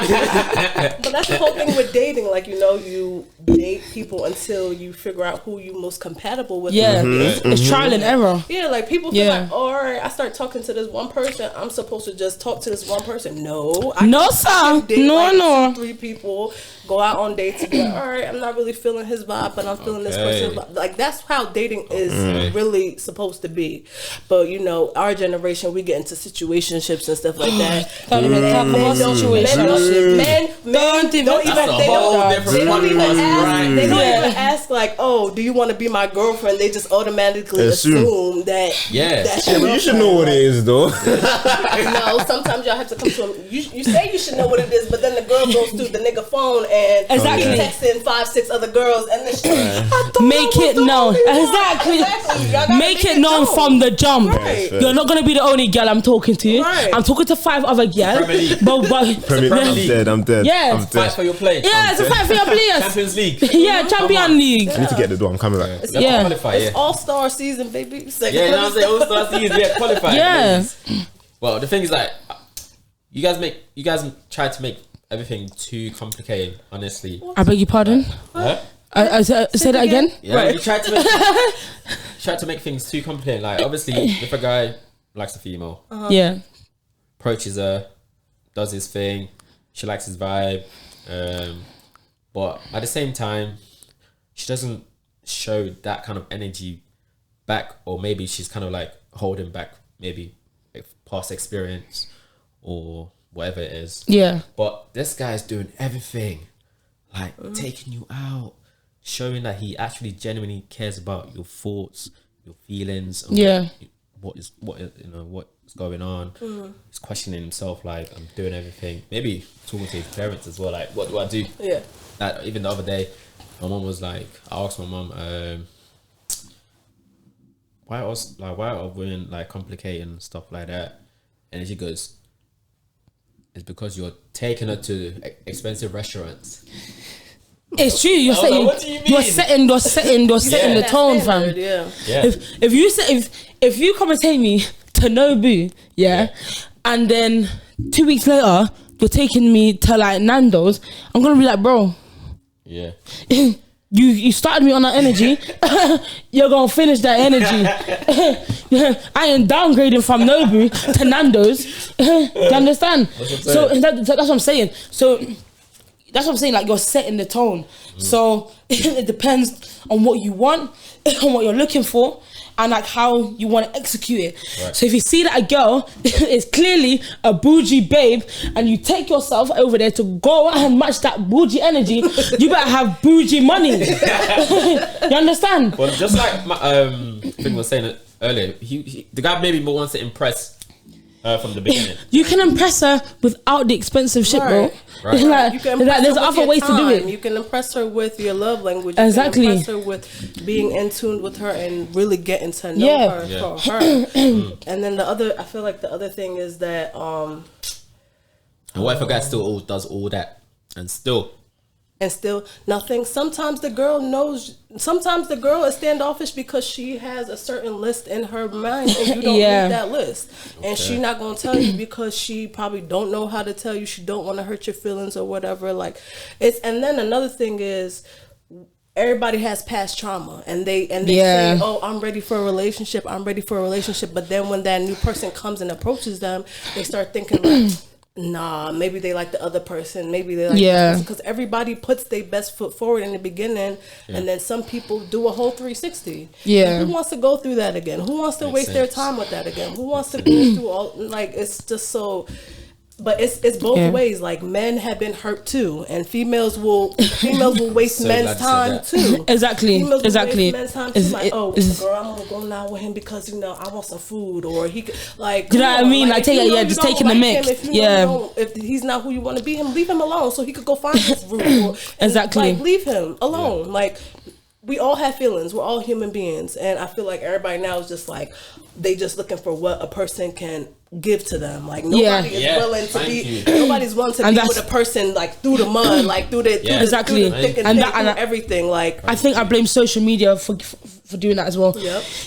But that's the whole thing with dating. Like, you know, you date people until you figure out who you most compatible with. Yeah, it's trial and error. Yeah, like people feel Yeah. like, all right, I start talking to this one person. I'm supposed to just talk to this one person. No, No, can sir. date No, like no. 2-3 people, go out on dates and be like, all right, I'm not really feeling his vibe, but I'm feeling this person's vibe. Like, that's how dating is really supposed to be. But, you know, our generation, we get into situationships and stuff like that. Don't even talk about situation. Men don't even That's a whole different they don't even podcast, ask. right? They don't Yeah. even ask like, "Oh, do you want to be my girlfriend?" They just automatically assume that. Yeah. That's Yeah, your but you should know what it is, though. No, sometimes y'all have to come to him. You say you should know what it is, but then the girl goes through the nigga phone and Exactly. texting 5-6 other girls, and then she I don't Make know it what's known. going on. Exactly. Y'all gotta Make it known from the jump. Right. You're not gonna be the only girl I'm talking to. Right. I'm talking to 5 other girls. Premier League. But I'm dead. Yeah. I'm Fight dead. for your place. yeah, it's a fight for your players. Champions League. Yeah, Champion League. I need to get the door. I'm coming back. Yeah. Qualify, It's yeah. all-star season, baby. Yeah, you know what I'm saying? All stars season, yeah, qualify. Yeah. Well, the thing is like, you guys try to make everything too complicated, honestly. I beg your pardon. Huh? I say that again. Yeah, Right. you try to make things too complicated. Like, obviously, if a guy likes a female, Yeah. approaches her, does his thing, she likes his vibe, but at the same time, she doesn't show that kind of energy back, or maybe she's kind of like holding back maybe past experience or whatever it is. Yeah. But this guy's doing everything, like taking you out, showing that he actually genuinely cares about your thoughts, your feelings, and Yeah. what's going on. He's questioning himself, like, I'm doing everything. Maybe talking to his parents as well, like, what do I do? Yeah. Like, even the other day, my mom was like, I asked my mom, why are women like complicating and stuff like that? And she goes, it's because you're taking her to expensive restaurants. It's true. You're I was like, setting. what do you mean? You're setting the tone, fam. Yeah. Yeah. If you come and take me to Nobu, yeah, and then 2 weeks later you're taking me to like Nando's, I'm gonna be like, bro, Yeah. you started me on that energy. You're gonna finish that energy. I ain't downgrading from Nobu to Nando's. Do you understand? So that's what I'm saying. So that's what I'm saying. Like, you're setting the tone. So it depends on what you want, on what you're looking for, and like how you want to execute it. Right. So if you see that a girl is clearly a bougie babe, and you take yourself over there to go and match that bougie energy, you better have bougie money. You understand? Well, just like my thing was saying earlier, the guy maybe more wants to impress her from the beginning. You can impress her without the expensive shit, bro. Right. Like, You can impress there's her with other your ways to do time. it. You can impress her with your love language. You Exactly. can impress her with being in tune with her and really getting to know Yeah. her Yeah. for her. And then I feel like the other thing is that And what if a guy still does all that and still nothing? Sometimes the girl is standoffish because she has a certain list in her mind and you don't need that list. And she's not going to tell you because she probably don't know how to tell you. She don't want to hurt your feelings or whatever. Like and then another thing is, everybody has past trauma and they say, oh, I'm ready for a relationship. But then when that new person comes and approaches them, they start thinking like, nah, maybe they like the other person. Maybe they like this person. Because everybody puts their best foot forward in the beginning. And then some people do a whole 360. And who wants to go through that again? Who wants to waste their time with that again? Who wants to go through all, like, it's just so... But it's both ways. Like, men have been hurt too, and females will waste men's time too. Exactly. Waste men's time too. Like, girl, I'm gonna go now with him because I want some food, or he could, like. You know what I mean? Like just taking the mix. If he's not who you want to be, leave him alone so he could go find his room. Exactly. Like, leave him alone. Like. We all have feelings. We're all human beings, and I feel like everybody now is just like they just looking for what a person can give to them. Like nobody is willing to be. Nobody's willing to be with a person like through the mud, like through the thick and everything. Like I think I blame social media for doing that as well.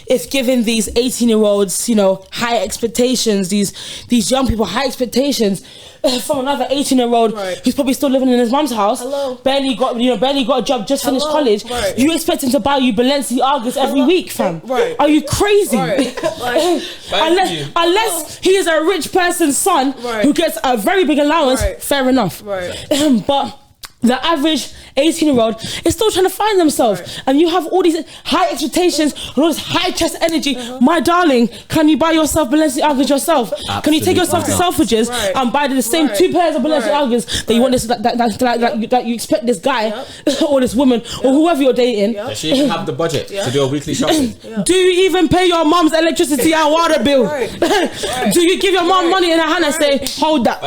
It's giving these 18-year-olds, high expectations. These young people high expectations from another 18-year-old who's probably still living in his mum's house. Barely got a job, just finished college. You expect him to buy you Balenciagas every week, fam? Are you crazy? Unless he is a rich person's son who gets a very big allowance, fair enough. But the average 18-year-old is still trying to find themselves, and you have all these high expectations and all this high chest energy. My darling, can you buy yourself Balenciagas yourself? Absolutely. Can you take yourself to Selfridges and buy the same 2 pairs of Balenciagas that you want this that you expect this guy or this woman or whoever you're dating? Does she even have the budget to do a weekly shopping? Do you even pay your mom's electricity and water bill? Do you give your mom money in her hand and say, hold that?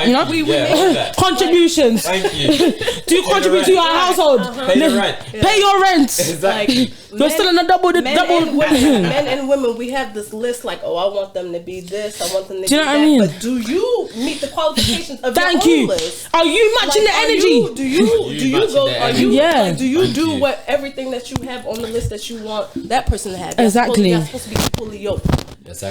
Contributions. Thank you. Do you contribute to your household? Pay your rent. Pay your rent. Exactly. You're still in a double. Men and women, we have this list like, oh, I want them to be this. I want them to be that. I mean? But do you meet the qualifications of your own list? Are you matching the energy? Do you do what everything that you have on the list that you want that person to have? Exactly. You're supposed to be equally yoked.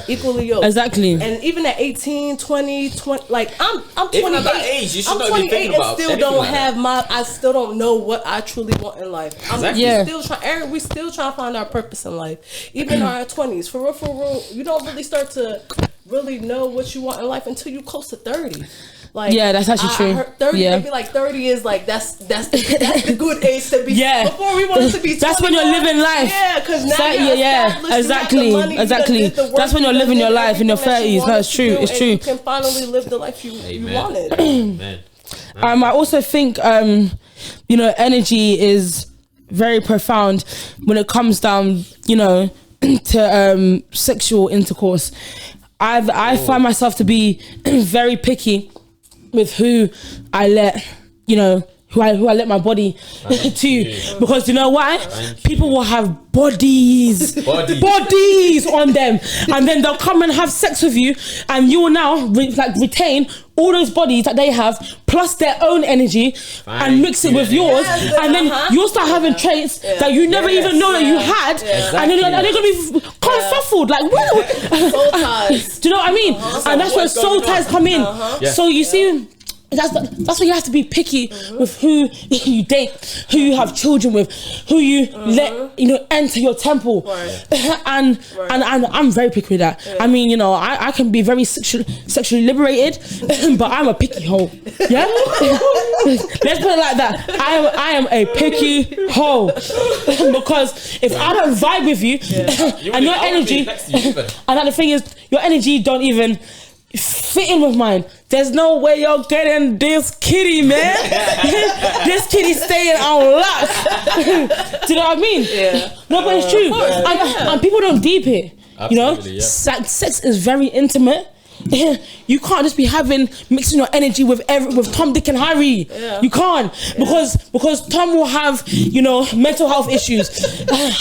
Equally yoked. Exactly. And even at 18, 20, like I'm 28. Even at that age, you should not be thinking about still don't have I still don't know what I truly want in life. We still trying to find our purpose in life. Even in our 20s. For real, you don't really start to really know what you want in life until you close to 30. Like, that's actually true. I heard 30, maybe like 30 is like that's the good age to be. Before we wanted to be 21. That's when you're living life. Because now you're exactly. That's when you're living your life in your 30s. No, it's true. It's true. You can finally live the life you wanted. Amen. I also think energy is very profound when it comes down, to sexual intercourse. I find myself to be very picky with who I let, who I let my body to, because you know why? People will have bodies on them, and then they'll come and have sex with you, and you will now retain all those bodies that they have plus their own energy and mix it with yours, and then you'll start having traits that you never even know that you had, and then they're gonna be confuffled like, whoa. Soul ties. Do you know what I mean? And that's where soul ties come in. So you see, that's why you have to be picky with who you date, who you have children with, who you let enter your temple. And I'm very picky with that. I mean, I can be very sexually liberated, but I'm a picky hoe. Yeah. Let's put it like that. I am a picky hoe, because if I don't vibe with you and your energy, and the thing is, your energy don't even fit in with mine. There's no way you're getting this kitty, man. This kitty staying on lock. Do you know what I mean? No, but it's true. And people don't deep it. Absolutely, sex is very intimate. you can't just be mixing your energy with Tom, Dick, and Harry. Yeah. You can't because Tom will have mental health issues.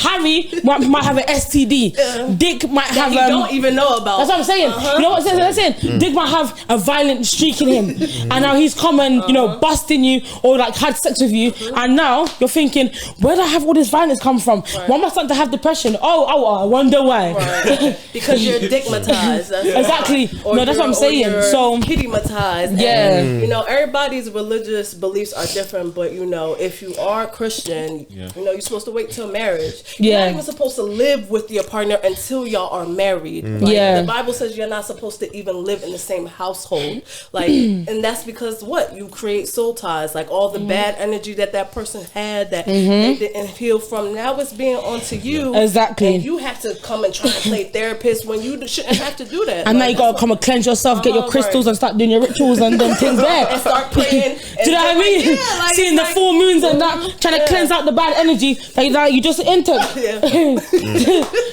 Harry might have an STD. Yeah. Dick might have. You don't even know about. That's what I'm saying. You know what I'm saying? Dick might have a violent streak in him, and now he's come and busting you or like had sex with you, and now you're thinking, where did I have all this violence come from? Right. Why am I starting to have depression? Oh, I wonder why. Right. Because you're digmatized. Exactly. No, that's what I'm saying. So pigmatized. Yeah. And, everybody's religious beliefs are different, but if you are Christian, you're supposed to wait till marriage. You're not even supposed to live with your partner until y'all are married. The Bible says you're not supposed to even live in the same household. And that's because you create soul ties, like all the bad energy that person had that they didn't heal from. Now it's being onto you. Exactly. And you have to come and try to play therapist when you shouldn't have to do that. And now you gotta come and cleanse yourself, get your crystals and start doing your rituals and them things there. And start praying. Do you know what I mean? Seeing the full moons and that, trying to cleanse out the bad energy that you just entered.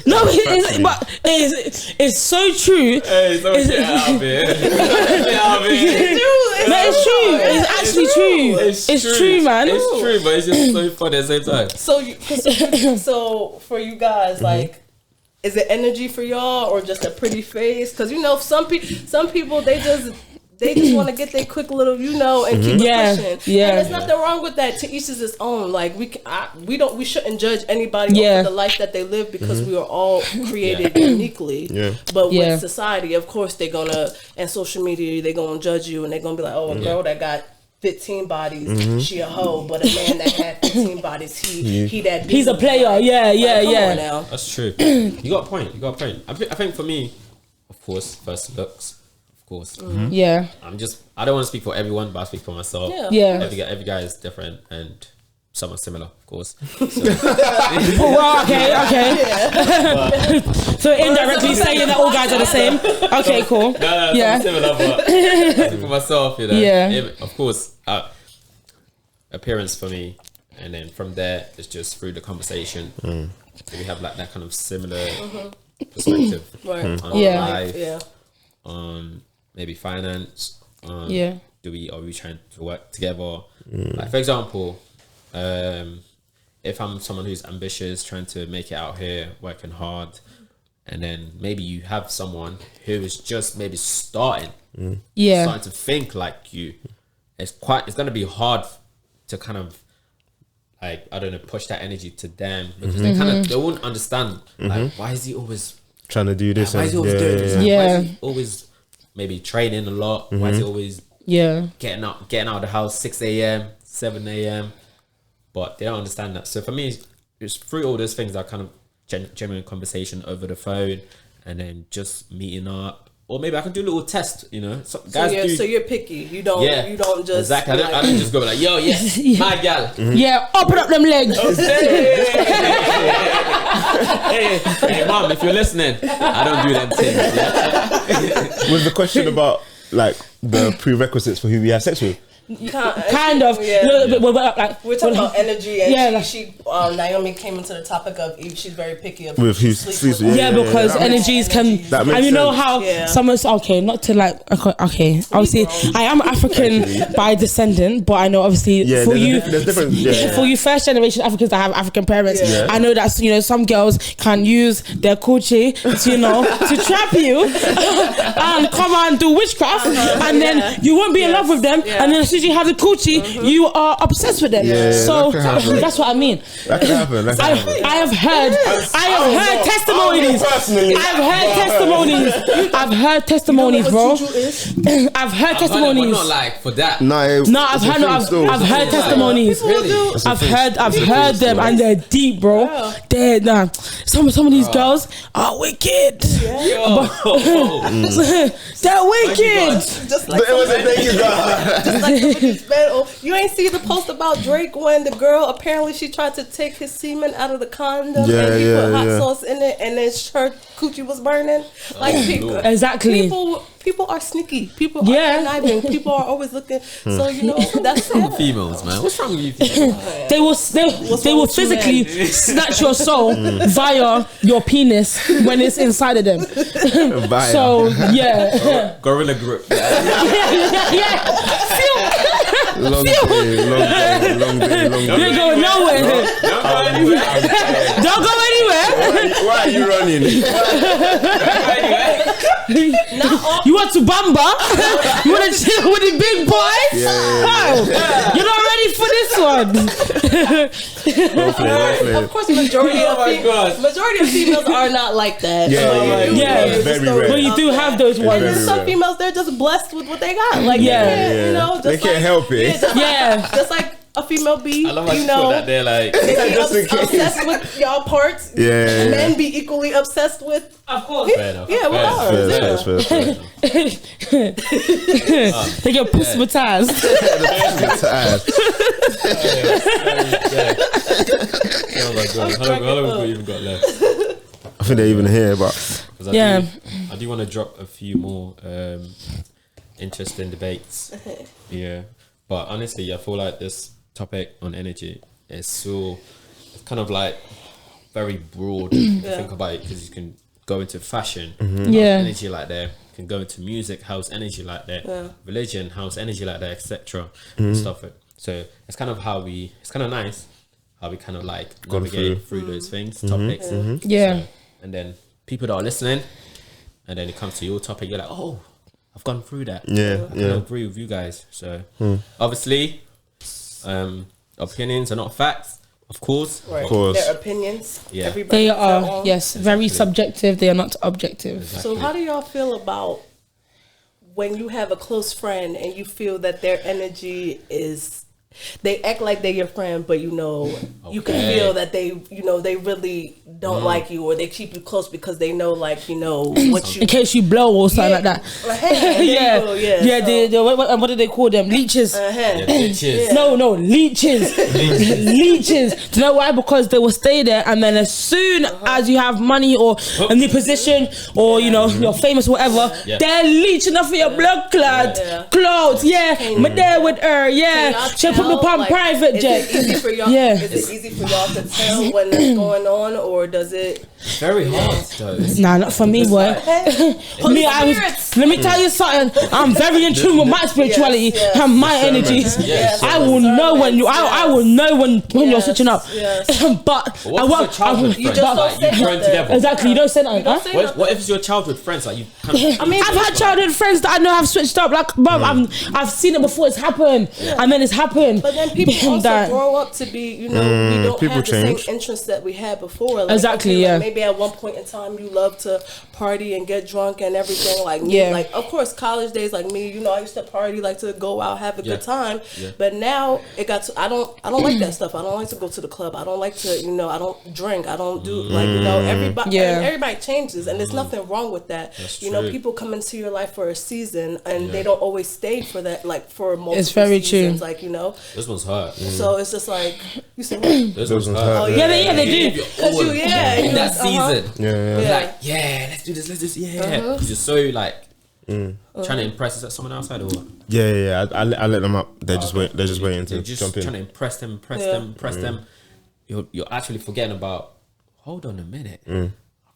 No, it's so true. Hey, get out of here. It's true. It's actually true. It's true, man. It's true, but it's just so funny at the same time. So for you guys, like, is it energy for y'all or just a pretty face? Because some people they just want to get their quick little and keep it pushing. And there's nothing wrong with that. To each is his own. Like we shouldn't judge anybody over the life that they live because we are all created uniquely. But with society, of course, they're gonna, and social media, they're gonna judge you and they're gonna be like, oh, a girl that got 15 bodies, she a hoe, but a man that had 15 bodies, he that he's a player. Come on now. That's true. You got a point. I think for me, of course, first looks. Yeah. I don't want to speak for everyone, but I speak for myself. Yeah. Every guy is different and some are similar, of course. So. Well, okay. So indirectly saying that all guys are the same. Okay, cool. No, similar, but I speak for myself, of course, appearance for me, and then from there it's just through the conversation. So we have like that kind of similar perspective on life, on maybe finance. Are we trying to work together? Like for example, if I'm someone who's ambitious, trying to make it out here, working hard, and then maybe you have someone who is just maybe starting to think like you, it's going to be hard to kind of like, I don't know, push that energy to them because they won't understand like, why is he always trying to do this? Why is he always doing this? Why is he always maybe training a lot? Why is he always getting out of the house 6 a.m, 7 a.m? But they don't understand that. So for me, it's through all those things that kind of genuine conversation over the phone, and then just meeting up. Or maybe I can do a little test, So you're picky. You don't just exactly. I don't just go like, yo, yes, my gal. Open up them legs. Hey, mom, if you're listening, I don't do them things. Was the question about like the prerequisites for who we have sex with? Kind of. Like, we're talking about energy, and she Naomi came into the topic of she's very picky of with who sleeps with. Because energies can, and you know how someone's not to like. Okay, obviously I am African by descendant, but I know obviously for you, there's different. For you first generation Africans that have African parents, I know that some girls can use their coochie to trap you and come and do witchcraft, and then you won't be in love with them, and then as soon as you have the coochie, you are obsessed with them. So that's what I mean. That can happen. I have heard testimonies. I've heard testimonies, bro. I've heard testimonies. Not like for that. I've heard testimonies. Really? I've heard them, and they're deep, bro. Some of these girls are wicked. They're wicked. Just like you ain't see the post about Drake when the girl apparently she tried to take his semen out of the condom and he put hot sauce in it, and and her coochie was burning. Like exactly. People are sneaky. People are conniving. People are always looking. So you know that's From females, man. What's wrong with you people? They will physically snatch your soul via your penis when it's inside of them. So yeah, gorilla grip. Long day. You ain't going nowhere. Don't go anywhere. Why are you running? You want to bamba? You want to chill with the big boys? Yeah. You're not ready for this one. Well played. of course, majority of females are not like that. Yeah. Very rare. But you do have those And ones. then some females, they're just blessed with what they got. Like, you know, just they can't help it. just like a female be, I love how you you put know, that there, like. they be Just in case. obsessed with y'all parts. Yeah. Men be equally obsessed with. Of course. Fair enough. Yeah, with ours. Fair. They get pussymatized. Oh my god, how long have we even got left? I think they're even here, but I do want to drop a few more interesting debates. Yeah, but honestly, I feel like this topic on energy is it's kind of like very broad. Think about it, because you can go into fashion, energy like that. You can go into music, house energy like that. Religion, house energy like that, etc. And stuff. So it's kind of it's kind of nice how we kind of like navigate through those things, topics. Yeah. So, and then people that are listening, and then it comes to your topic, you're like, oh, I've gone through that. I agree with you guys. So obviously, opinions are not facts, of course. Right. Of course. Their opinions. Yeah. Everybody They has their are, own. yes, very subjective. They are not objective. Exactly. So how do y'all feel about when you have a close friend and you feel that their energy is, they act like they're your friend, but you know, you can feel that they really don't like you, or they keep you close because they know, like, you know, what you. In case you blow or something like that. What do they call them? Leeches. Bitches. No, leeches. Leeches. Do you know why? Because they will stay there, and then as soon as you have money or a new position, or you know, you're famous, or whatever, they're leeching off of your blood clothes. But there with her, she'll put me on private jet. Is it easy for y'all? Is it easy for y'all to tell when that's going on, or does it? Very hard, though. Nah, not for me, boy. Let me tell you something. I'm very in tune with my spirituality and my energies. I will know when you're switching up. But what if your childhood friends? You've grown together. Exactly, you don't say that. What if it's your childhood friends? Like I've had childhood friends that I know have switched up. Like, I've seen it before. It's happened, and then it's happened. But then people also grow up to be, you know, we don't have the change. same interests that we had before. Like, Exactly, maybe at one point in time you love to party and get drunk and everything. Like me, like of course college days, like me, you know, I used to party, like to go out, have a good time. But now it got to I don't like that stuff. I don't like to go to the club. I don't like to, you know, I don't drink. I don't do like, you know, everybody changes, and there's nothing wrong with that. That's you know, true. people come into your life for a season and they don't always stay for that, like for multiple It's very seasons, true. like, you know. This one's hurt. So it's just like, you said what? This one's hurt. Oh, Yeah, they do. Because you, in that season. Yeah. Like, let's do this. Because you're so like trying to impress. Is that someone outside or what? Yeah. I let them up. They're just waiting to You're just jump in. trying to impress them. You're actually forgetting about. Hold on a minute.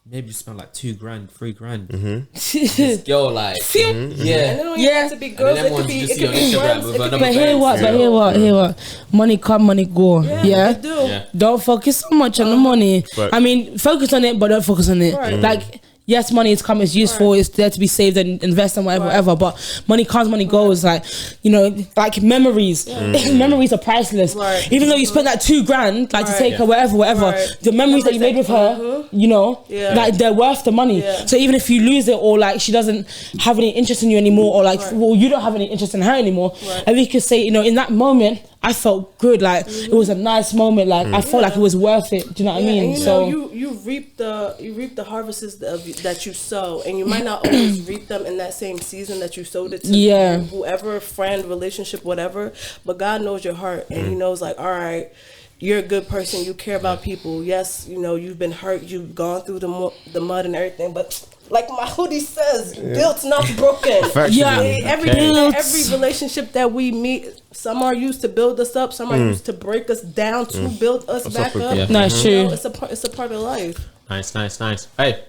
Maybe you spend like $2,000, $3,000. This girl, like, And then don't even have to be girls. It could be friends. But hear what? Money come, money go. Yeah. They do. Don't focus so much on the money. Right. I mean, focus on it, but don't focus on it. Right. Like, yes, money is come, it's useful, it's there to be saved and invest and whatever. But money comes, money goes. Like, you know, like memories. Memories are priceless. Right. Even though you spent that $2,000, like to take her whatever. Right. The memories that you made with her, you know, like they're worth the money. So even if you lose it, or like she doesn't have any interest in you anymore, or like, well, you don't have any interest in her anymore, and we could say, you know, in that moment, I felt good. Like it was a nice moment. Like I felt like it was worth it. Do you know what I mean? And you know, you reap the harvests that you sow, and you might not always reap them in that same season that you sowed it to. Whoever, friend, relationship, whatever. But God knows your heart, and He knows, like, all right, you're a good person. You care about people. Yes, you know, you've been hurt. You've gone through the mud and everything. But like my hoodie says, built, not broken. Yeah. Every relationship that we meet, some are used to build us up. Some are used to break us down to build us back up. Yeah. No, it's true. You know, it's a part of life. Nice. Hey,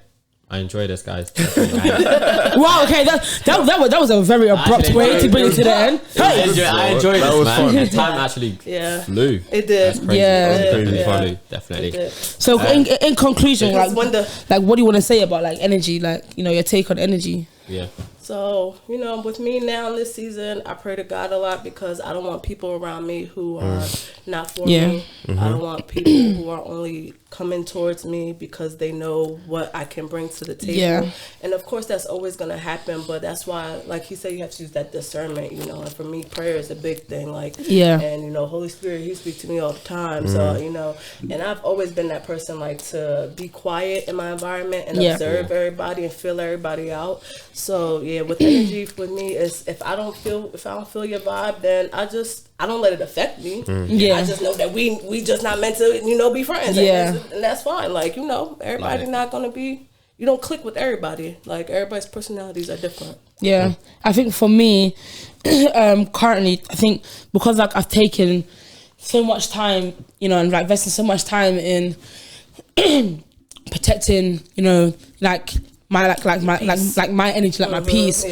I enjoy this, guys. Wow, okay, that was a very abrupt way to bring it to the end. I enjoyed this, man. The time actually flew. It did. That's crazy. Yeah. Flew, definitely. So in conclusion, like what do you want to say about like energy, like, you know, your take on energy? Yeah. So, you know, with me now this season, I pray to God a lot because I don't want people around me who are not for me. I don't want people who are only coming towards me because they know what I can bring to the table. Yeah. And of course, that's always going to happen. But that's why, like he said, you have to use that discernment, you know. And for me, prayer is a big thing. Like, and, you know, Holy Spirit, he speaks to me all the time. So, you know, and I've always been that person, like, to be quiet in my environment and observe everybody and feel everybody out. So, yeah, with energy for me is if I don't feel your vibe, then I don't let it affect me. I just know that we just not meant to, you know, be friends. And that's fine. Like, you know, everybody not gonna be, you don't click with everybody. Like, everybody's personalities are different. Yeah. I think for me, currently, I think because like I've taken so much time, you know, and like investing so much time in protecting, you know, like my my energy, like my peace,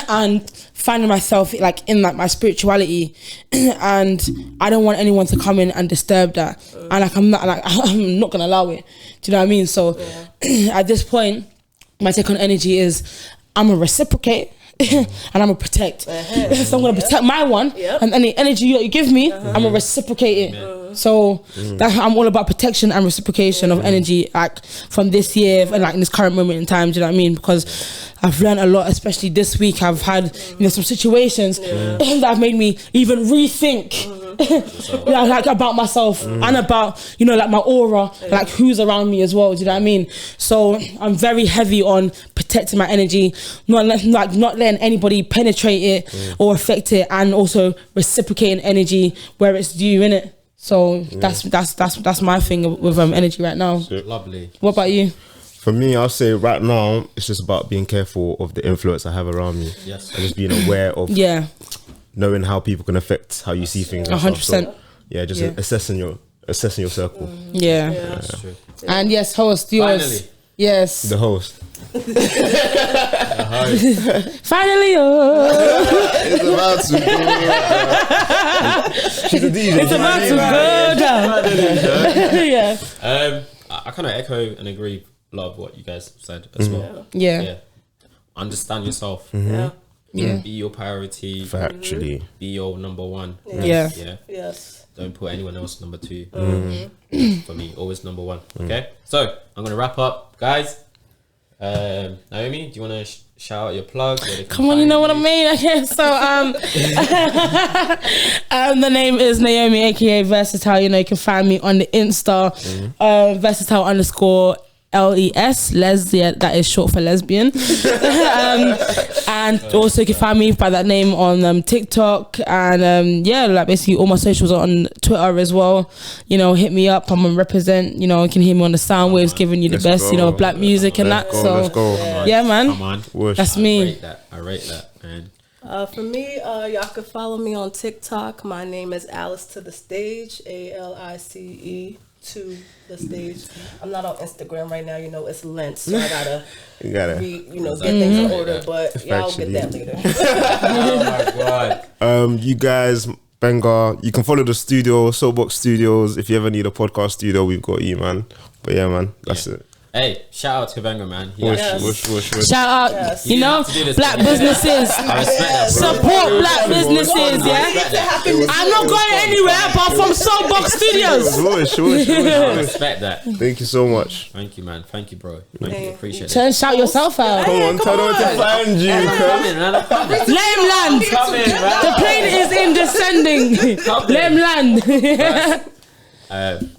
and finding myself like in like my spirituality, and I don't want anyone to come in and disturb that, and like I'm not gonna allow it. Do you know what I mean? So at this point, my take on energy is I'm gonna reciprocate. And I'm gonna protect. So I'm gonna protect my one, and any energy that you give me, I'm gonna reciprocate it. So I'm all about protection and reciprocation of energy, like from this year and like in this current moment in time. Do you know what I mean? Because I've learned a lot, especially this week. I've had, you know, some situations that have made me even rethink. Like about myself and about, you know, like my aura, like who's around me as well. Do you know what I mean? So I'm very heavy on protecting my energy, not letting anybody penetrate it or affect it, and also reciprocating energy where it's due, innit? So that's my thing with energy right now. Lovely. What about you? For me, I'll say right now it's just about being careful of the influence I have around me. Yes. And just being aware of knowing how people can affect how you see things. 100%. So, assessing your circle. That's true. And yes, host, yours. Finally. Yes. The host. Finally, It's about to go. She's a DJ. It's about to go down. I kind of echo and agree a lot of what you guys said as well. Yeah. Understand yourself. Be your priority. Factually. Be your number one. Yes. Don't put anyone else number two. For me, always number one. Okay. So I'm gonna wrap up, guys. Naomi, do you want to shout out your plug? Come on, you know what I mean. Okay, so the name is Naomi, aka Versatile. You know, you can find me on the Insta, Versatile_LES, lesbian, that is short for lesbian. And also you can find me by that name on TikTok, and like basically all my socials are on Twitter as well. You know, hit me up. I'm gonna represent. You know, you can hear me on the sound waves, giving you the best, you know, black music and that. So yeah, man, come on. That's me. I rate that, man. For me, y'all can follow me on TikTok. My name is Alice to the Stage, ALICE to the stage. I'm not on Instagram right now, you know, it's Lent, so I gotta get things in order, but y'all get that later. Oh my god. You guys, Benga, you can follow the studio, Soapbox Studios. If you ever need a podcast studio, we've got you, man. But yeah, man, that's it. Hey, shout out to Benga, man. Shout out, you know, black businesses. I respect that, bro. Support black businesses, I'm not going anywhere apart from Soapbox Studios. Sure. I respect that. Thank you so much. Thank you, man. Thank you, bro. Thank you. Appreciate it. Shout yourself out. Come on, tell them to find you. I'm coming. Let him land. The plane is in descending. Let him land.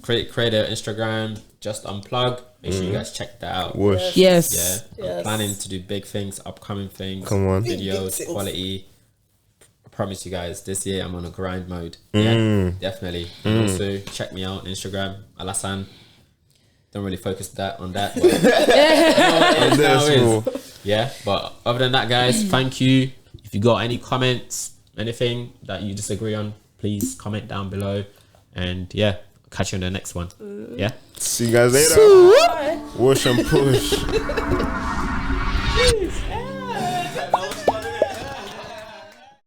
Create an Instagram, just Unplugg. Make sure you guys check that out. Whoosh. Yes. I'm planning to do big things, upcoming things. Come on. Videos, quality, promise you guys, this year I'm on a grind mode. Yeah, definitely. And also check me out on Instagram, Alasan. Don't really focus on that. But yeah, but other than that, guys, thank you. If you got any comments, anything that you disagree on, please comment down below. And yeah, catch you on the next one. Yeah. See you guys later. Wash and push.